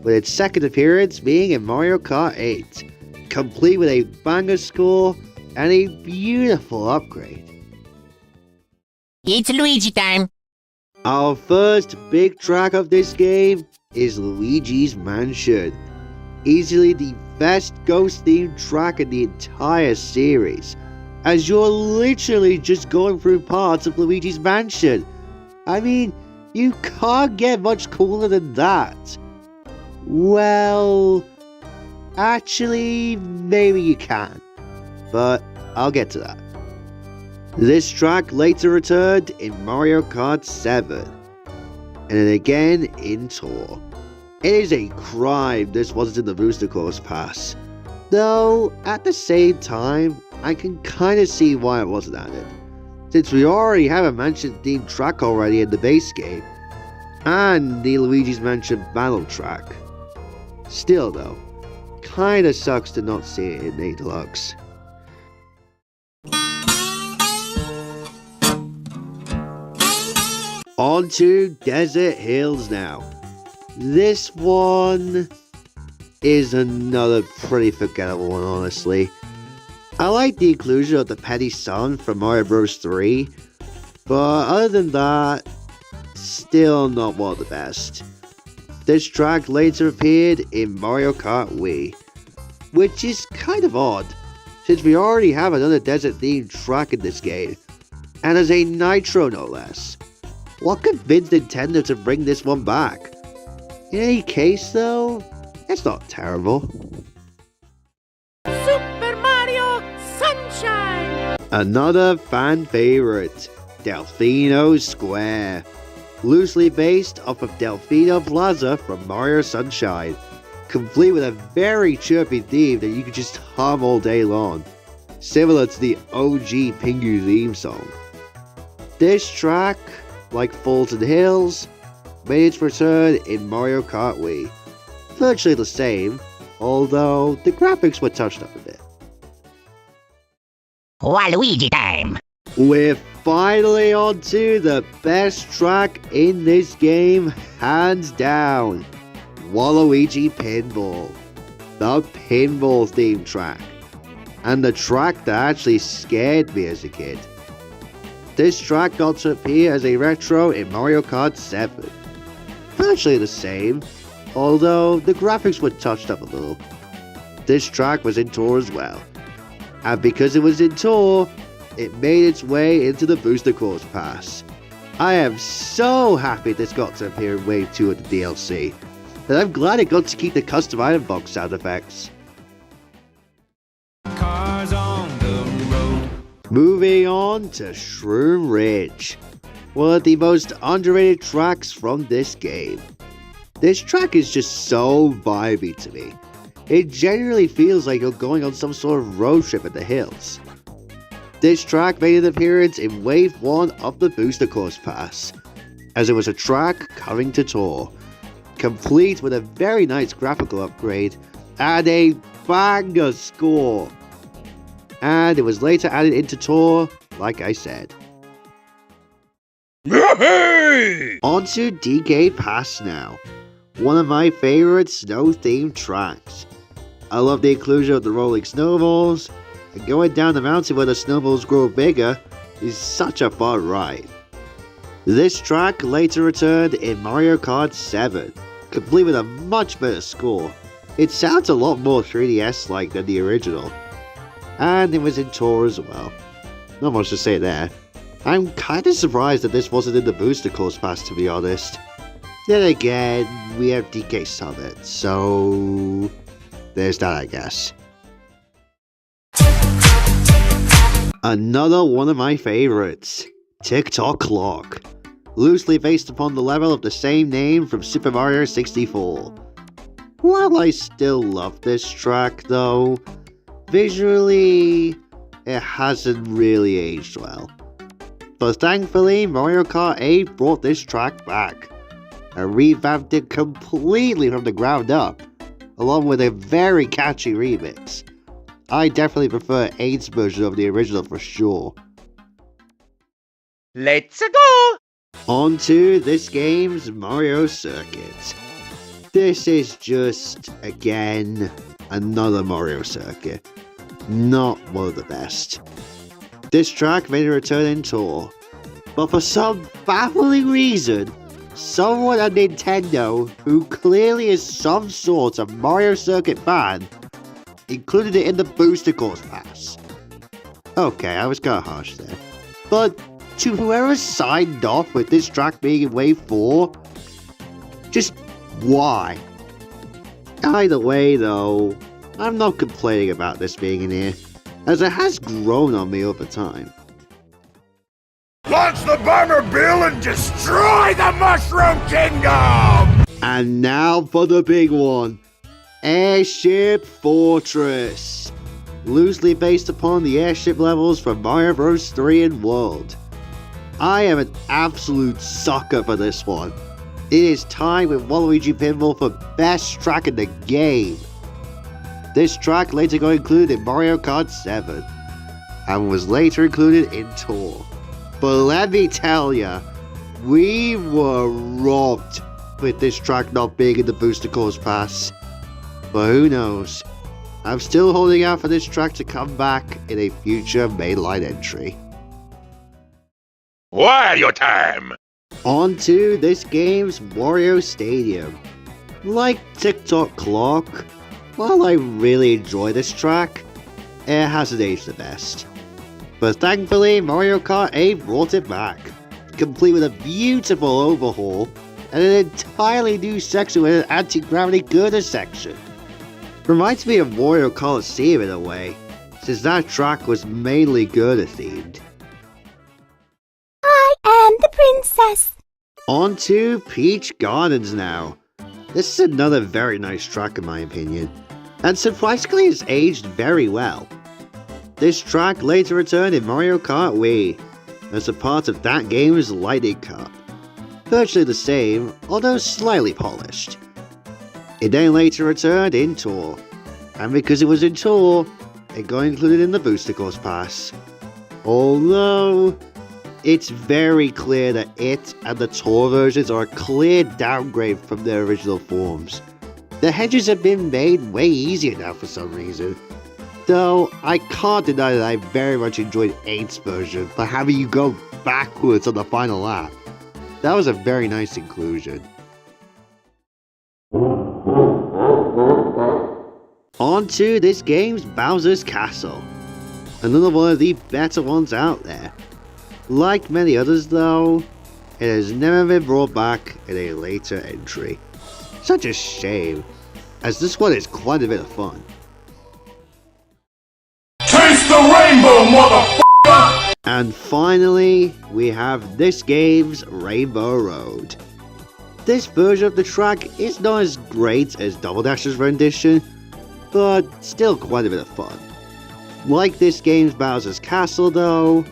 with its second appearance being in Mario Kart 8. Complete with a banger score and a beautiful upgrade. It's Luigi time. Our first big track of this game is Luigi's Mansion. Easily the best ghost themed track in the entire series, as you're literally just going through parts of Luigi's Mansion. I mean, you can't get much cooler than that. Well, actually, maybe you can, but I'll get to that. This track later returned in Mario Kart 7, and then again in Tour. It is a crime this wasn't in the Booster Course Pass, though at the same time, I can kinda see why it wasn't added, since we already have a Mansion themed track already in the base game, and the Luigi's Mansion battle track. Still though, kinda sucks to not see it in 8 Deluxe. On to Desert Hills now. This one is another pretty forgettable one, honestly. I like the inclusion of the Petty Sun from Mario Bros. 3, But other than that, still not one of the best. This track later appeared in Mario Kart Wii, which is kind of odd, since we already have another desert-themed track in this game, and as a Nitro no less. What convinced Nintendo to bring this one back? In any case though, it's not terrible. Super Mario Sunshine! Another fan favorite, Delfino Square. Loosely based off of Delfino Plaza from Mario Sunshine, complete with a very chirpy theme that you could just hum all day long, similar to the OG Pingu theme song. This track, like Fulton Hills, made its return in Mario Kart Wii. Virtually the same, although the graphics were touched up a bit. Waluigi time! We're finally on to the best track in this game, hands down. Waluigi Pinball. The pinball theme track. And the track that actually scared me as a kid. This track got to appear as a retro in Mario Kart 7. Virtually the same, although the graphics were touched up a little. This track was in Tour as well. And because it was in Tour, it made its way into the Booster Course Pass. I am so happy this got to appear in Wave 2 of the DLC, and I'm glad it got to keep the custom item box sound effects. Cars on the road. Moving on to Shroom Ridge, one of the most underrated tracks from this game. This track is just so vibey to me. It genuinely feels like you're going on some sort of road trip in the hills. This track made an appearance in Wave 1 of the Booster Course Pass, as it was a track coming to Tour, complete with a very nice graphical upgrade and a banger score. And it was later added into Tour, like I said. Onto DK Pass now, one of my favourite snow-themed tracks. I love the inclusion of the rolling snowballs, and going down the mountain where the snowballs grow bigger is such a fun ride. This track later returned in Mario Kart 7, complete with a much better score. It sounds a lot more 3DS-like than the original. And it was in Tour as well. Not much to say there. I'm kinda surprised that this wasn't in the Booster Course Pass, to be honest. Then again, we have DK Summit, so there's that, I guess. Another one of my favorites, Tick-Tock Clock, loosely based upon the level of the same name from Super Mario 64. While I still love this track though, visually, it hasn't really aged well. But thankfully, Mario Kart 8 brought this track back, and revamped it completely from the ground up, along with a very catchy remix. I definitely prefer 8's version of the original for sure. Let's go! On to this game's Mario Circuit. This is just, again, another Mario Circuit. Not one of the best. This track made a return in Tour, but for some baffling reason, someone at Nintendo, who clearly is some sort of Mario Circuit fan, included it in the Booster Course Pass. Okay, I was kinda harsh there. But to whoever signed off with this track being in Wave 4, just why? Either way though, I'm not complaining about this being in here, as it has grown on me over time. Launch the bomber, Bill, and destroy the Mushroom Kingdom! And now for the big one, Airship Fortress. Loosely based upon the airship levels from Mario Bros. 3 and World. I am an absolute sucker for this one. It is tied with Waluigi Pinball for best track in the game. This track later got included in Mario Kart 7, and was later included in Tour. But let me tell ya, we were robbed with this track not being in the Booster Course Pass. But who knows, I'm still holding out for this track to come back in a future mainline entry. Wario time! On to this game's Wario Stadium. Like TikTok Clock, while I really enjoy this track, it hasn't aged the best. But thankfully, Mario Kart 8 brought it back, complete with a beautiful overhaul and an entirely new section with an anti-gravity girder section. Reminds me of Mario Coliseum in a way, since that track was mainly girder themed. I am the princess. On to Peach Gardens now. This is another very nice track in my opinion, and surprisingly it's aged very well. This track later returned in Mario Kart Wii, as a part of that game's Lightning Cup. Virtually the same, although slightly polished. It then later returned in Tour, and because it was in Tour, it got included in the Booster Course Pass. Although, it's very clear that it and the Tour versions are a clear downgrade from their original forms. The hedges have been made way easier now for some reason. Though, I can't deny that I very much enjoyed 8's version by having you go backwards on the final lap. That was a very nice inclusion. On to this game's Bowser's Castle. Another one of the better ones out there. Like many others though, it has never been brought back in a later entry. Such a shame, as this one is quite a bit of fun. Taste the rainbow, motherfucker! And finally, we have this game's Rainbow Road. This version of the track is not as great as Double Dash's rendition, but still quite a bit of fun. Like this game's Bowser's Castle though,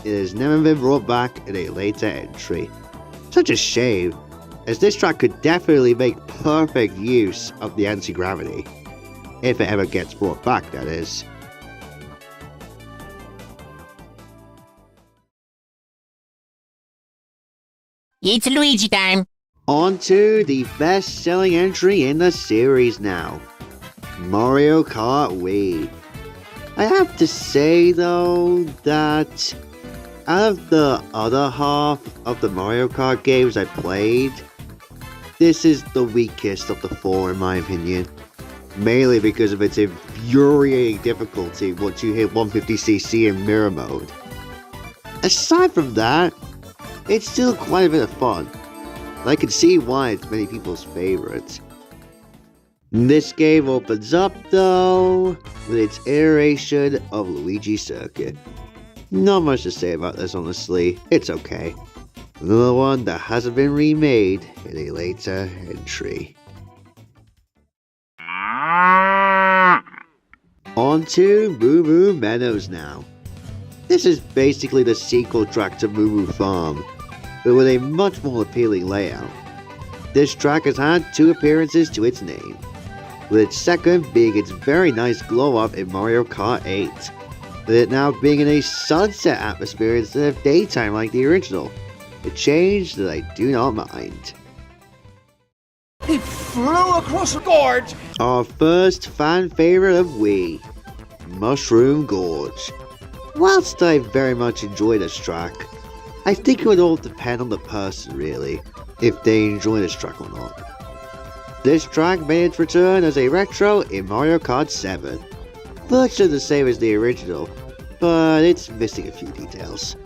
it has never been brought back in a later entry. Such a shame, as this track could definitely make perfect use of the anti-gravity. If it ever gets brought back, that is. It's Luigi time. On to the best-selling entry in the series now. Mario Kart Wii. I have to say though that out of the other half of the Mario Kart games I played, this is the weakest of the four in my opinion. Mainly because of its infuriating difficulty once you hit 150cc in mirror mode. Aside from that, it's still quite a bit of fun, and I can see why it's many people's favorites. This game opens up though with its iteration of Luigi Circuit. Not much to say about this honestly, it's okay. Another one that hasn't been remade in a later entry. On to Moo Moo Meadows now. This is basically the sequel track to Moo Moo Farm, but with a much more appealing layout. This track has had 2 appearances to its name, with its second being its very nice glow up in Mario Kart 8, with it now being in a sunset atmosphere instead of daytime like the original, a change that I do not mind. He flew across a gorge! Our first fan favorite of Wii, Mushroom Gorge. Whilst I very much enjoy this track, I think it would all depend on the person really, if they enjoy this track or not. This track made its return as a retro in Mario Kart 7. Virtually the same as the original, but it's missing a few details.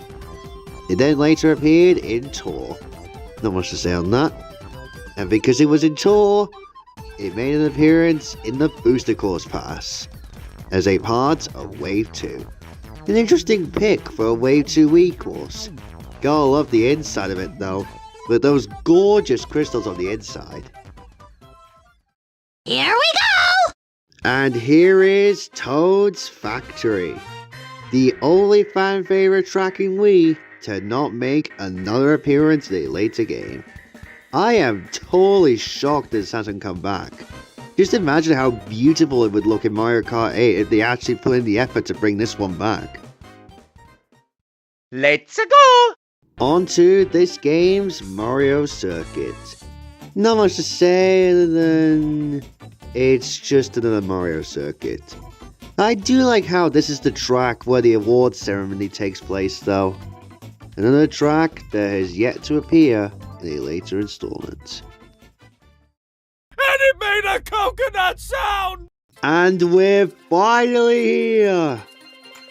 It then later appeared in Tour. Not much to say on that. And because it was in Tour, it made an appearance in the Booster Course Pass, as a part of Wave 2. An interesting pick for a Wave 2 Wii course. Gotta love the inside of it though, with those gorgeous crystals on the inside. Here we go! And here is Toad's Factory, the only fan favorite track in Wii to not make another appearance in a later game. I am totally shocked this hasn't come back. Just imagine how beautiful it would look in Mario Kart 8 if they actually put in the effort to bring this one back. Let's go! On to this game's Mario Circuit. Not much to say other than it's just another Mario Circuit. I do like how this is the track where the awards ceremony takes place though. another track that has yet to appear in a later installment. And it made a coconut sound! And we're finally here!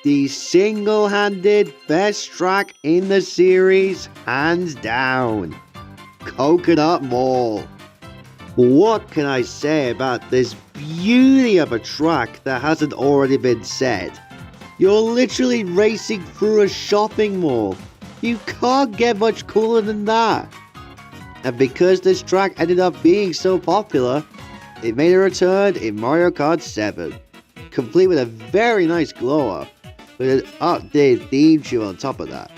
The single-handed best track in the series, hands down. Coconut Mall. What can I say about this beauty of a track that hasn't already been said? You're literally racing through a shopping mall. You can't get much cooler than that. And because this track ended up being so popular, it made a return in Mario Kart 7, complete with a very nice glow-up, with an updated theme tune on top of that.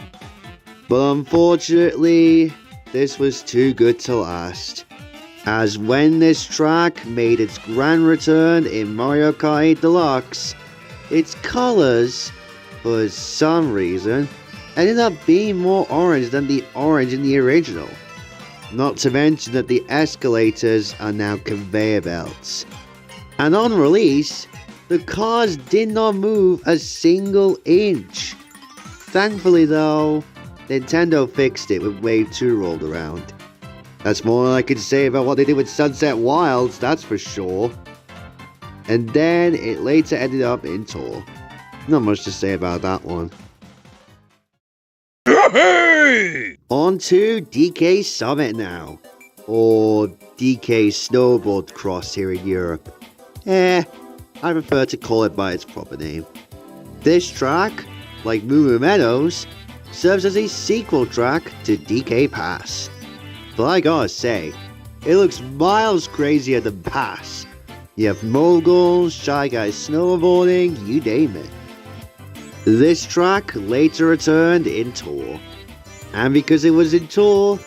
But unfortunately, this was too good to last, as when this track made its grand return in Mario Kart 8 Deluxe, its colors, for some reason, ended up being more orange than the orange in the original. Not to mention that the escalators are now conveyor belts. And on release, the cars did not move a single inch. Thankfully though, Nintendo fixed it when Wave 2 rolled around. That's more than I can say about what they did with Sunset Wilds, that's for sure. And then it later ended up in Tour. Not much to say about that one. On to DK Summit now, or DK Snowboard Cross here in Europe. I prefer to call it by its proper name. This track, like Moo Moo Meadows, serves as a sequel track to DK Pass. But I gotta say, it looks miles crazier than Pass. You have moguls, Shy Guys snowboarding, you name it. This track later returned in Tour. And because it was in Tour,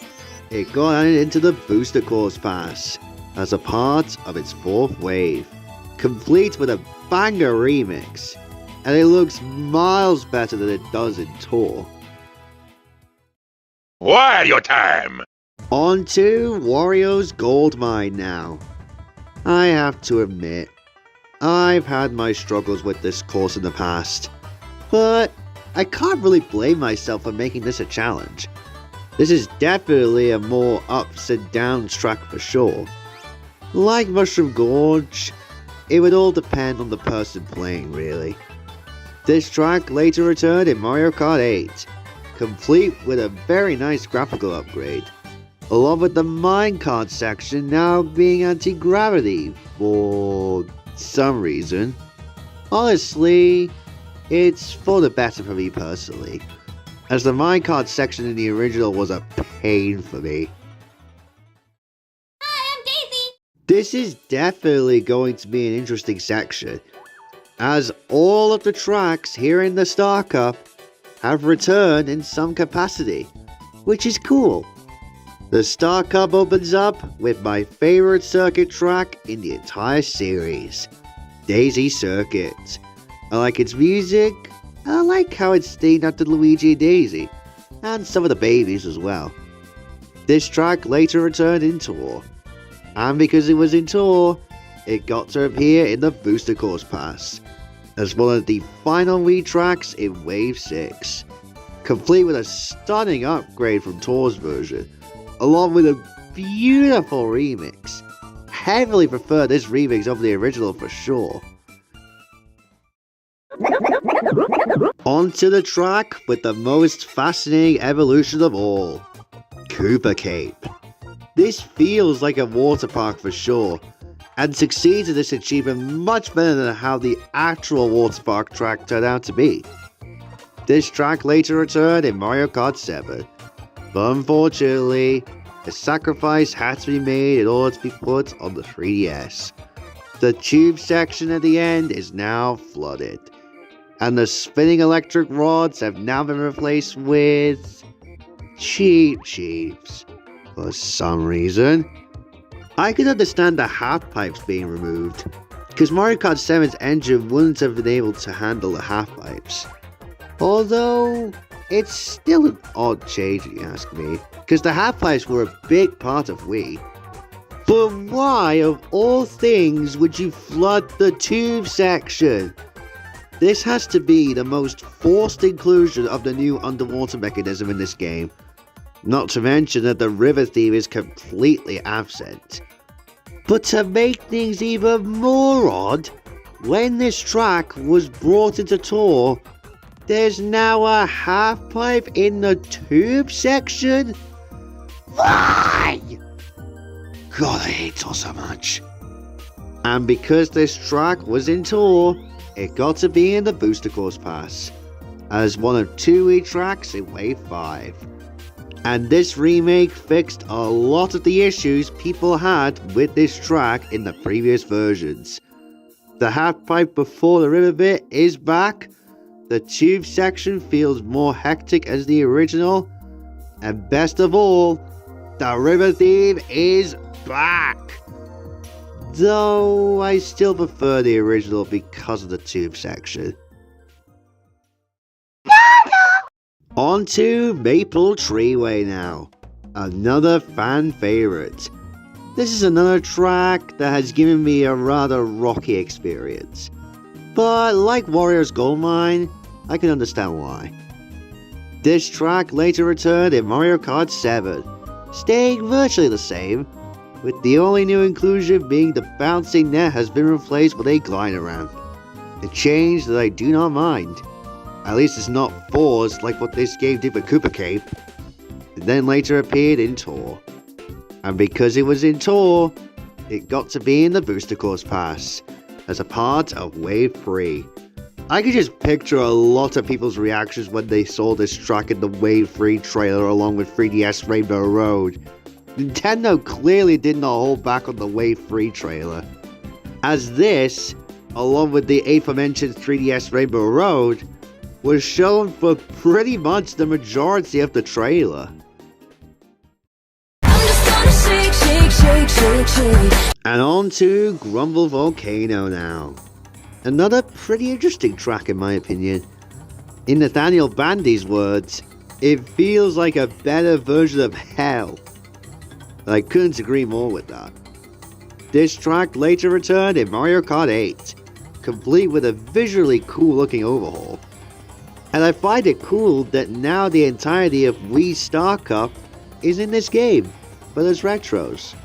it got added into the Booster Course Pass as a part of its fourth wave, complete with a banger remix, and it looks miles better than it does in Tour. Wario time! On to Wario's Gold Mine now. I have to admit, I've had my struggles with this course in the past, but I can't really blame myself for making this a challenge. This is definitely a more ups and downs track for sure. Like Mushroom Gorge, it would all depend on the person playing really. This track later returned in Mario Kart 8, complete with a very nice graphical upgrade, along with the minecart section now being anti-gravity for some reason. Honestly, it's for the better for me personally, as the minecart section in the original was a pain for me. Hi, I'm Daisy. This is definitely going to be an interesting section, as all of the tracks here in the Star Cup have returned in some capacity, which is cool. The Star Cup opens up with my favorite circuit track in the entire series, Daisy Circuit. I like its music, and I like how it's themed after Luigi and Daisy, and some of the babies as well. This track later returned in Tour, and because it was in Tour, it got to appear in the Booster Course Pass, as one of the final Wii tracks in Wave 6, complete with a stunning upgrade from Tour's version, along with a beautiful remix. Heavily prefer this remix over the original for sure. Onto the track with the most fascinating evolution of all, Koopa Cape. This feels like a water park for sure, and succeeds in this achievement much better than how the actual water park track turned out to be. This track later returned in Mario Kart 7, but unfortunately, a sacrifice had to be made in order to be put on the 3DS. The tube section at the end is now flooded, and the spinning electric rods have now been replaced with cheap chiefs for some reason. I could understand the half pipes being removed, because Mario Kart 7's engine wouldn't have been able to handle the half pipes. Although, it's still an odd change if you ask me, because the half pipes were a big part of Wii. But why, of all things, would you flood the tube section? This has to be the most forced inclusion of the new underwater mechanism in this game. Not to mention that the river theme is completely absent. But to make things even more odd, when this track was brought into tour, there's now a half-pipe in the tube section? Why? God, I hate tour so much. And because this track was in tour, it got to be in the Booster Course Pass, as one of 2 tracks in Wave 5. And this remake fixed a lot of the issues people had with this track in the previous versions. The half-pipe before the river bit is back, the tube section feels more hectic as the original, and best of all, the river theme is back! Though I still prefer the original because of the tube section. On to Maple Treeway now, another fan favourite. This is another track that has given me a rather rocky experience, but like Warrior's Goldmine, I can understand why. This track later returned in Mario Kart 7, staying virtually the same, with the only new inclusion being the bouncing net has been replaced with a glider ramp. A change that I do not mind. At least it's not forced like what this game did with Koopa Cape. It then later appeared in Tour. And because it was in Tour, it got to be in the Booster Course Pass, as a part of Wave 3. I could just picture a lot of people's reactions when they saw this track in the Wave 3 trailer along with 3DS Rainbow Road. Nintendo clearly did not hold back on the Wave 3 trailer, as this, along with the aforementioned 3DS Rainbow Road, was shown for pretty much the majority of the trailer. And on to Grumble Volcano now. Another pretty interesting track in my opinion. In Nathaniel Bandy's words, it feels like a better version of Hell. I couldn't agree more with that. This track later returned in Mario Kart 8, complete with a visually cool looking overhaul. And I find it cool that now the entirety of Wii Star Cup is in this game, but as retros.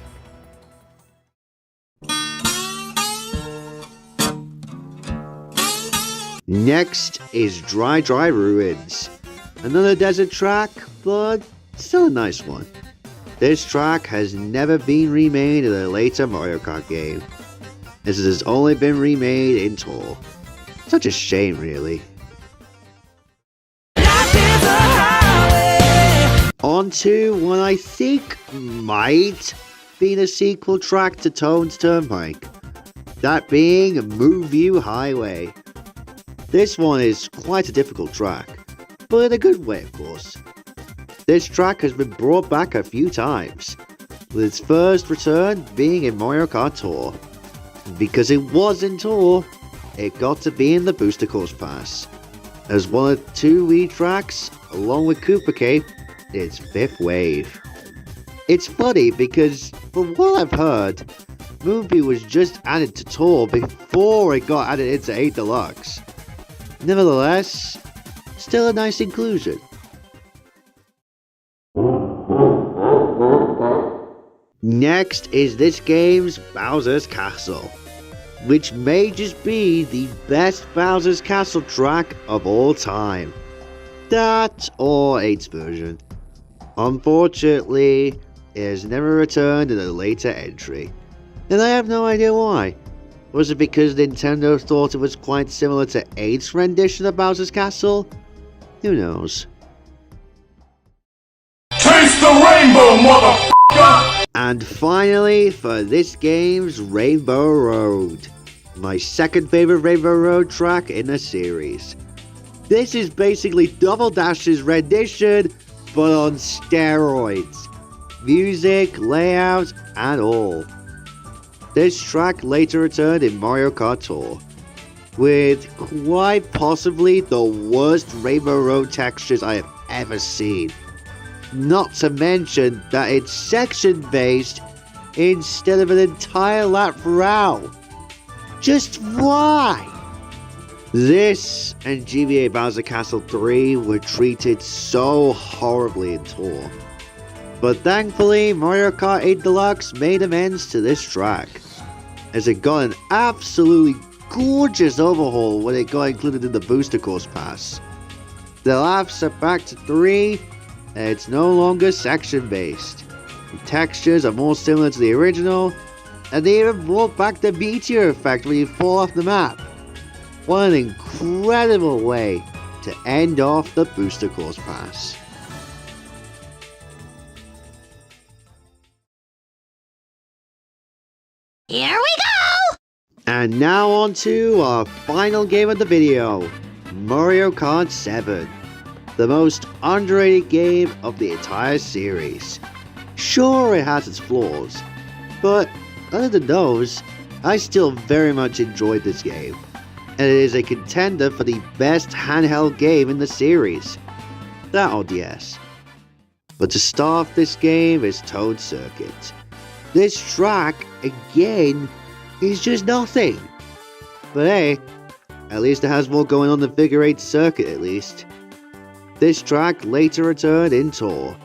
Next is Dry Dry Ruins. Another desert track, but still a nice one. This track has never been remade in a later Mario Kart game, as it has only been remade in Tour. Such a shame, really. On to what I think might be the sequel track to Toad's Turnpike, that being Move You Highway. This one is quite a difficult track, but in a good way of course. This track has been brought back a few times, with its first return being in Mario Kart Tour. And because it was in Tour, it got to be in the Booster Course Pass, as one of 2 Wii tracks, along with Koopa Cape, its 5th wave. It's funny because, from what I've heard, Moonview was just added to Tour before it got added into 8 Deluxe. Nevertheless, still a nice inclusion. Next is this game's Bowser's Castle, which may just be the best Bowser's Castle track of all time. That or 8's version. Unfortunately, it has never returned in a later entry, and I have no idea why. Was it because Nintendo thought it was quite similar to 8's rendition of Bowser's Castle? Who knows? Taste the rainbow, motherfucker! And finally, for this game's Rainbow Road, my second favorite Rainbow Road track in the series. This is basically Double Dash's rendition, but on steroids. Music, layout, and all. This track later returned in Mario Kart Tour, with quite possibly the worst Rainbow Road textures I have ever seen. Not to mention that it's section based instead of an entire lap route. Just why? This and GBA Bowser Castle 3 were treated so horribly in Tour. But thankfully, Mario Kart 8 Deluxe made amends to this track, as it got an absolutely gorgeous overhaul when it got included in the Booster Course Pass. The laps are back to 3, and it's no longer section based. The textures are more similar to the original, and they even brought back the meteor effect when you fall off the map. What an incredible way to end off the Booster Course Pass. Here we go! And now on to our final game of the video, Mario Kart 7. The most underrated game of the entire series. Sure, it has its flaws, but other than those, I still very much enjoyed this game. And it is a contender for the best handheld game in the series. That odd, yes. But to start off this game is Toad Circuit. This track, again, is just nothing. But hey, at least it has more going on than Figure 8 Circuit at least. This track later returned in Tour.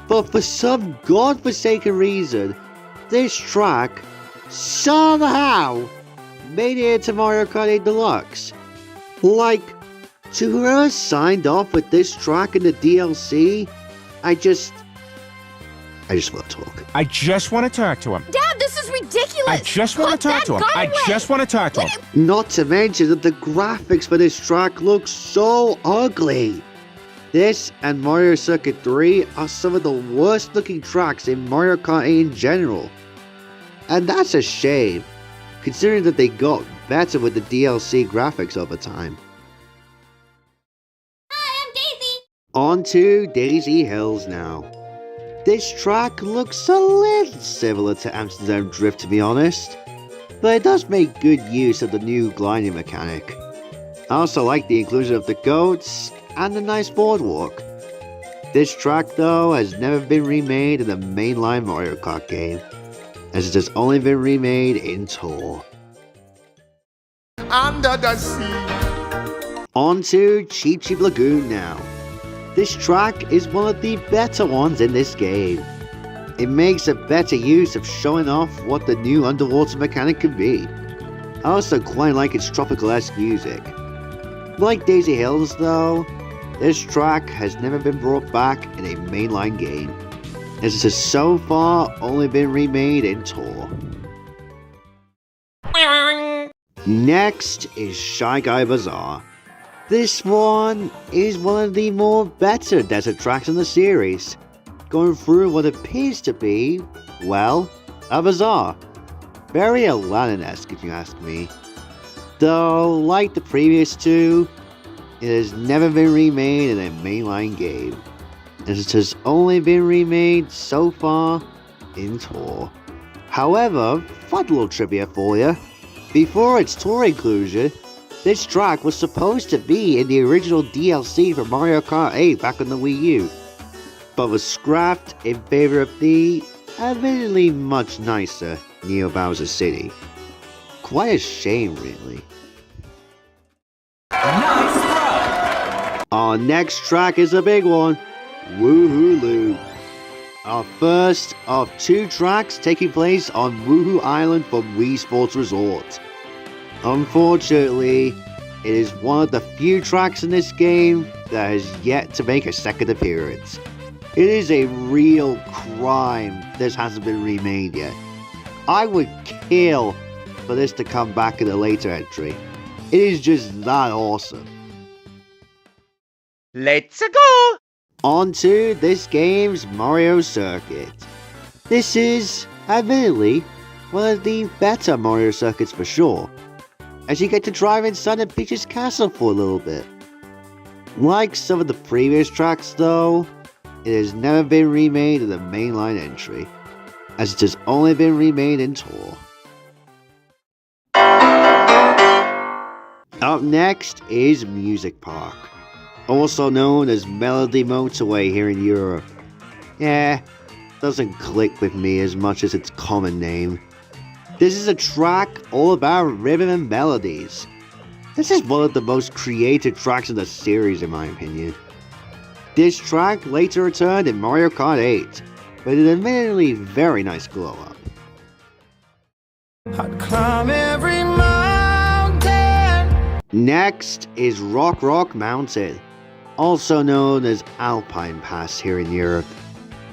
But for some godforsaken reason, this track somehow made it into Mario Kart 8 Deluxe. Like, to whoever signed off with this track in the DLC, I just want to talk. I just want to talk to him. Dad, this is ridiculous! I just want to talk to him. I just want to talk to him. Not to mention that the graphics for this track look so ugly. This and Mario Circuit 3 are some of the worst looking tracks in Mario Kart 8 in general. And that's a shame, considering that they got better with the DLC graphics over time. Hi, I'm Daisy! On to Daisy Hills now. This track looks a little similar to Amsterdam Drift, to be honest, but it does make good use of the new gliding mechanic. I also like the inclusion of the goats and the nice boardwalk. This track though has never been remade in the mainline Mario Kart game, as it has only been remade in Tour. Under the sea. On to Cheep Cheep Lagoon now. This track is one of the better ones in this game. It makes a better use of showing off what the new underwater mechanic can be. I also quite like its tropical-esque music. Like Daisy Hills though, this track has never been brought back in a mainline game, as it has so far only been remade in Tour. Next is Shy Guy Bazaar. This one is one of the more better desert tracks in the series, going through what appears to be, well, a bazaar. Very Aladdin-esque if you ask me. Though, like the previous two, it has never been remade in a mainline game, as it has only been remade so far in Tour. However, fun little trivia for you. Before its Tour inclusion, this track was supposed to be in the original DLC for Mario Kart 8 back on the Wii U, but was scrapped in favor of the admittedly much nicer Neo Bowser City. Quite a shame, really. Our next track is a big one, Woohoo Loop. Our first of two tracks taking place on Woohoo Island from Wii Sports Resort. Unfortunately, it is one of the few tracks in this game that has yet to make a second appearance. It is a real crime this hasn't been remade yet. I would kill for this to come back in a later entry. It is just that awesome. Let's go! On to this game's Mario Circuit. This is, admittedly, one of the better Mario Circuits for sure, as you get to drive inside of Peach's castle for a little bit. Like some of the previous tracks though, it has never been remade in the mainline entry, as it has only been remade in Tour. Up next is Music Park, also known as Melody Motorway here in Europe. Yeah, doesn't click with me as much as its common name. This is a track all about rhythm and melodies. This is one of the most creative tracks in the series in my opinion. This track later returned in Mario Kart 8, with an admittedly very nice glow up. I'd climb every mountain. Next is Rock Rock Mountain, also known as Alpine Pass here in Europe.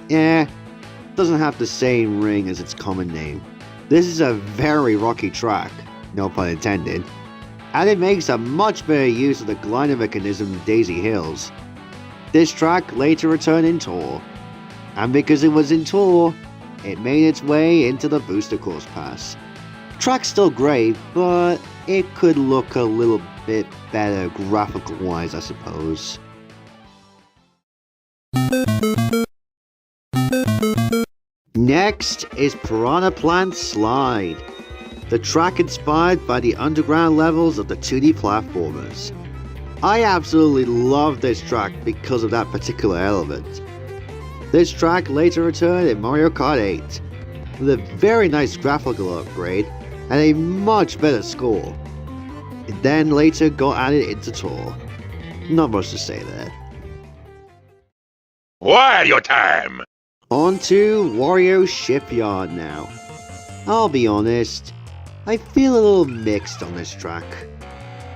Doesn't have the same ring as its common name. This is a very rocky track, no pun intended, and it makes a much better use of the glider mechanism than Daisy Hills. This track later returned in Tour, and because it was in Tour, it made its way into the Booster Course Pass. The track's still great, but it could look a little bit better graphical wise, I suppose. Next is Piranha Plant Slide, the track inspired by the underground levels of the 2D platformers. I absolutely love this track because of that particular element. This track later returned in Mario Kart 8, with a very nice graphical upgrade and a much better score. It then later got added into Tour. Not much to say there. Wario time! On to Wario Shipyard now. I'll be honest, I feel a little mixed on this track.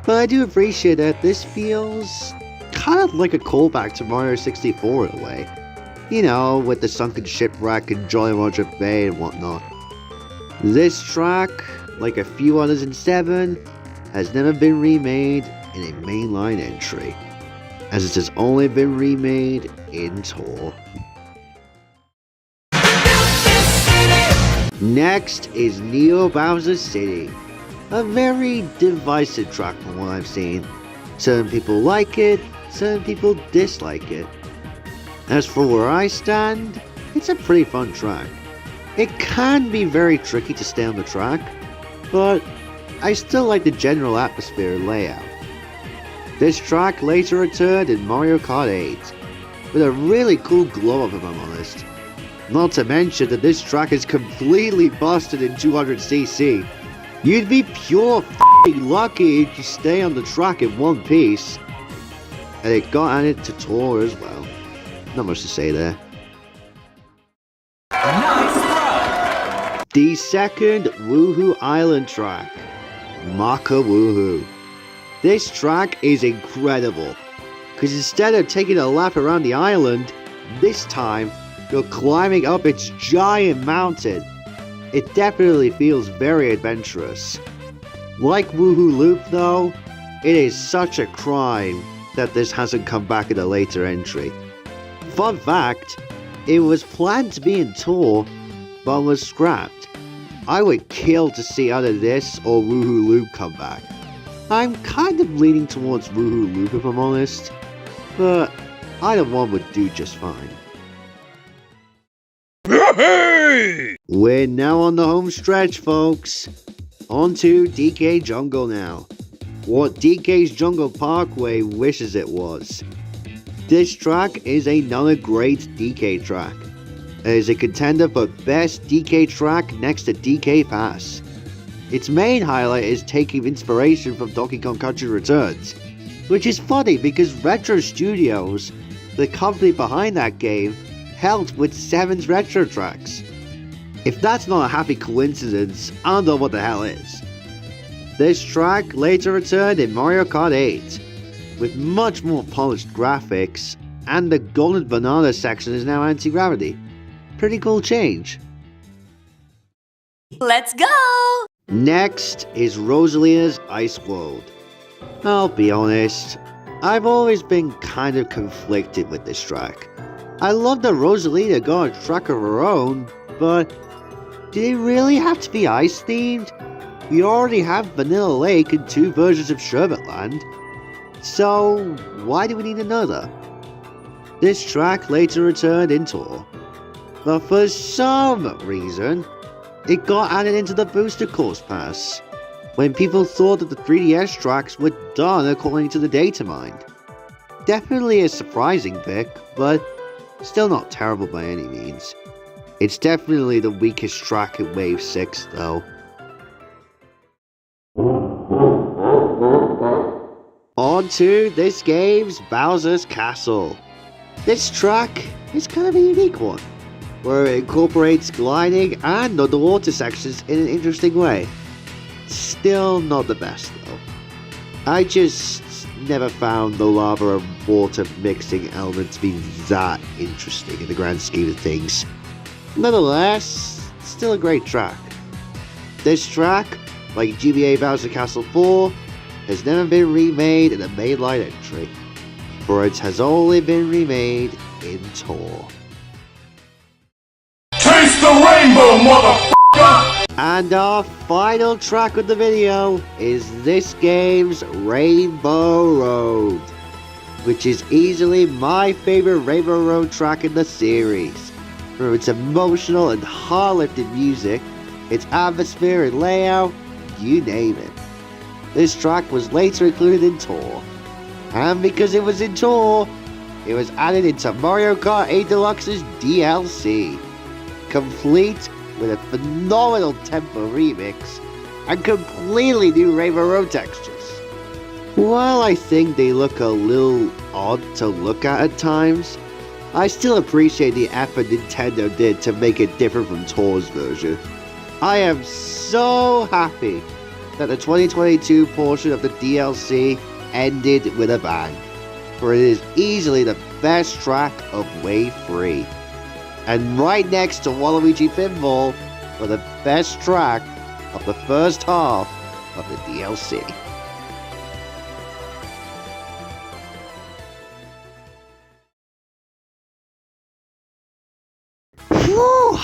But I do appreciate that this feels kind of like a callback to Mario 64 in a way. You know, with the sunken shipwreck and Jolly Roger Bay and whatnot. This track, like a few others in 7, has never been remade in a mainline entry, as it has only been remade in Tour. Next is Neo Bowser's City, a very divisive track from what I've seen. Certain people like it, certain people dislike it. As for where I stand, it's a pretty fun track. It can be very tricky to stay on the track, but I still like the general atmosphere and layout. This track later returned in Mario Kart 8, with a really cool glow up if I'm honest. Not to mention that this track is completely busted in 200cc. You'd be pure f***ing lucky if you stay on the track in one piece. And it got added to Tour as well. Not much to say there. The second Woohoo Island track, Maka Woohoo. This track is incredible, because instead of taking a lap around the island, this time you're climbing up its giant mountain. It definitely feels very adventurous. Like Woohoo Loop though, it is such a crime that this hasn't come back in a later entry. Fun fact, it was planned to be in Tour, but was scrapped. I would kill to see either this or Woohoo Loop come back. I'm kind of leaning towards Woohoo Loop if I'm honest, but either one would do just fine. We're now on the home stretch, folks. On to DK Jungle now. What DK's Jungle Parkway wishes it was. This track is another great DK track. It is a contender for best DK track next to DK Pass. Its main highlight is taking inspiration from Donkey Kong Country Returns, which is funny because Retro Studios, the company behind that game, helped with 7's retro tracks. If that's not a happy coincidence, I don't know what the hell is. This track later returned in Mario Kart 8, with much more polished graphics, and the Golden Banana section is now anti-gravity. Pretty cool change. Let's go! Next is Rosalina's Ice World. I'll be honest, I've always been kind of conflicted with this track. I love that Rosalina got a track of her own, but did it really have to be ice themed? We already have Vanilla Lake and 2 versions of Sherbet Land, so why do we need another? This track later returned in Tour, but for some reason, it got added into the Booster Course Pass, when people thought that the 3DS tracks were done according to the data mined. Definitely a surprising pick, but still not terrible by any means. It's definitely the weakest track in Wave 6 though. On to this game's Bowser's Castle. This track is kind of a unique one, where it incorporates gliding and underwater sections in an interesting way. Still not the best though. I just never found the lava and water mixing element to be that interesting in the grand scheme of things. Nonetheless, still a great track. This track, like GBA Bowser Castle 4, has never been remade in a mainline entry, for it has only been remade in Tour. Taste the rainbow, motherfucker! And our final track of the video is this game's Rainbow Road, which is easily my favorite Rainbow Road track in the series. For its emotional and heart-lifting music, its atmosphere and layout, you name it. This track was later included in Tour, and because it was in Tour, it was added into Mario Kart 8 Deluxe's DLC, complete with a phenomenal tempo remix and completely new Rainbow Road textures. While I think they look a little odd to look at times, I still appreciate the effort Nintendo did to make it different from Tour's version. I am so happy that the 2022 portion of the DLC ended with a bang, for it is easily the best track of Wave 3. And right next to Waluigi Pinball for the best track of the first half of the DLC. Whew!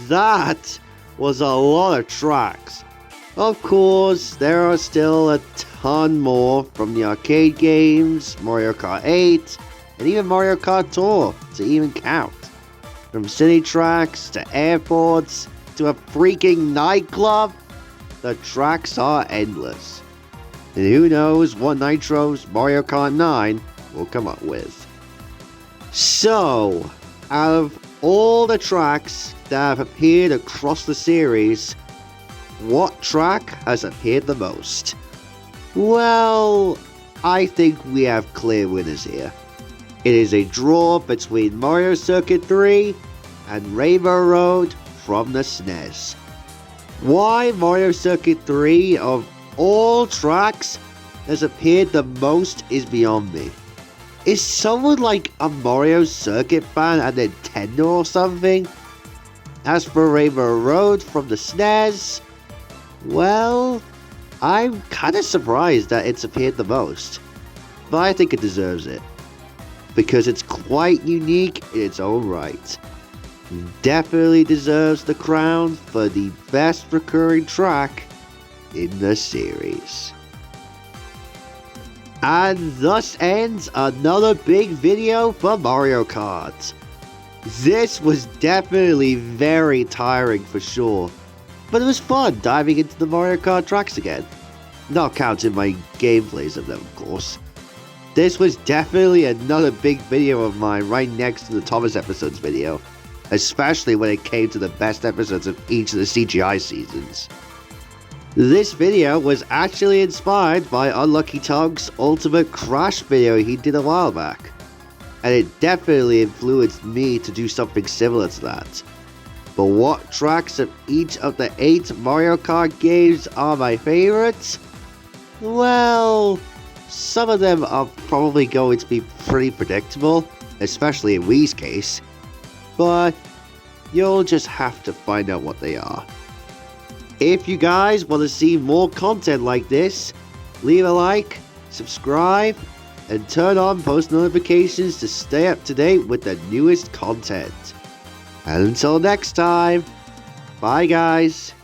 That was a lot of tracks. Of course, there are still a ton more from the arcade games, Mario Kart 8, and even Mario Kart Tour to even count. From city tracks to airports to a freaking nightclub, the tracks are endless. And who knows what nitros Mario Kart 9 will come up with. So, out of all the tracks that have appeared across the series, what track has appeared the most? Well, I think we have clear winners here. It is a draw between Mario Circuit 3 and Rainbow Road from the SNES. Why Mario Circuit 3 of all tracks has appeared the most is beyond me. Is someone like a Mario Circuit fan at Nintendo or something? As for Rainbow Road from the SNES, well, I'm kinda surprised that it's appeared the most, but I think it deserves it, because it's quite unique in its own right. Definitely deserves the crown for the best recurring track in the series. And thus ends another big video for Mario Kart. This was definitely very tiring for sure, but it was fun diving into the Mario Kart tracks again. Not counting my gameplays of them, of course. This was definitely another big video of mine right next to the Thomas episodes video, especially when it came to the best episodes of each of the CGI seasons. This video was actually inspired by Unlucky Tom's Ultimate Crash video he did a while back, and it definitely influenced me to do something similar to that. But what tracks of each of the 8 Mario Kart games are my favorites? Well, some of them are probably going to be pretty predictable, especially in Wii's case, but you'll just have to find out what they are. If you guys want to see more content like this, leave a like, subscribe, and turn on post notifications to stay up to date with the newest content. And until next time, bye guys.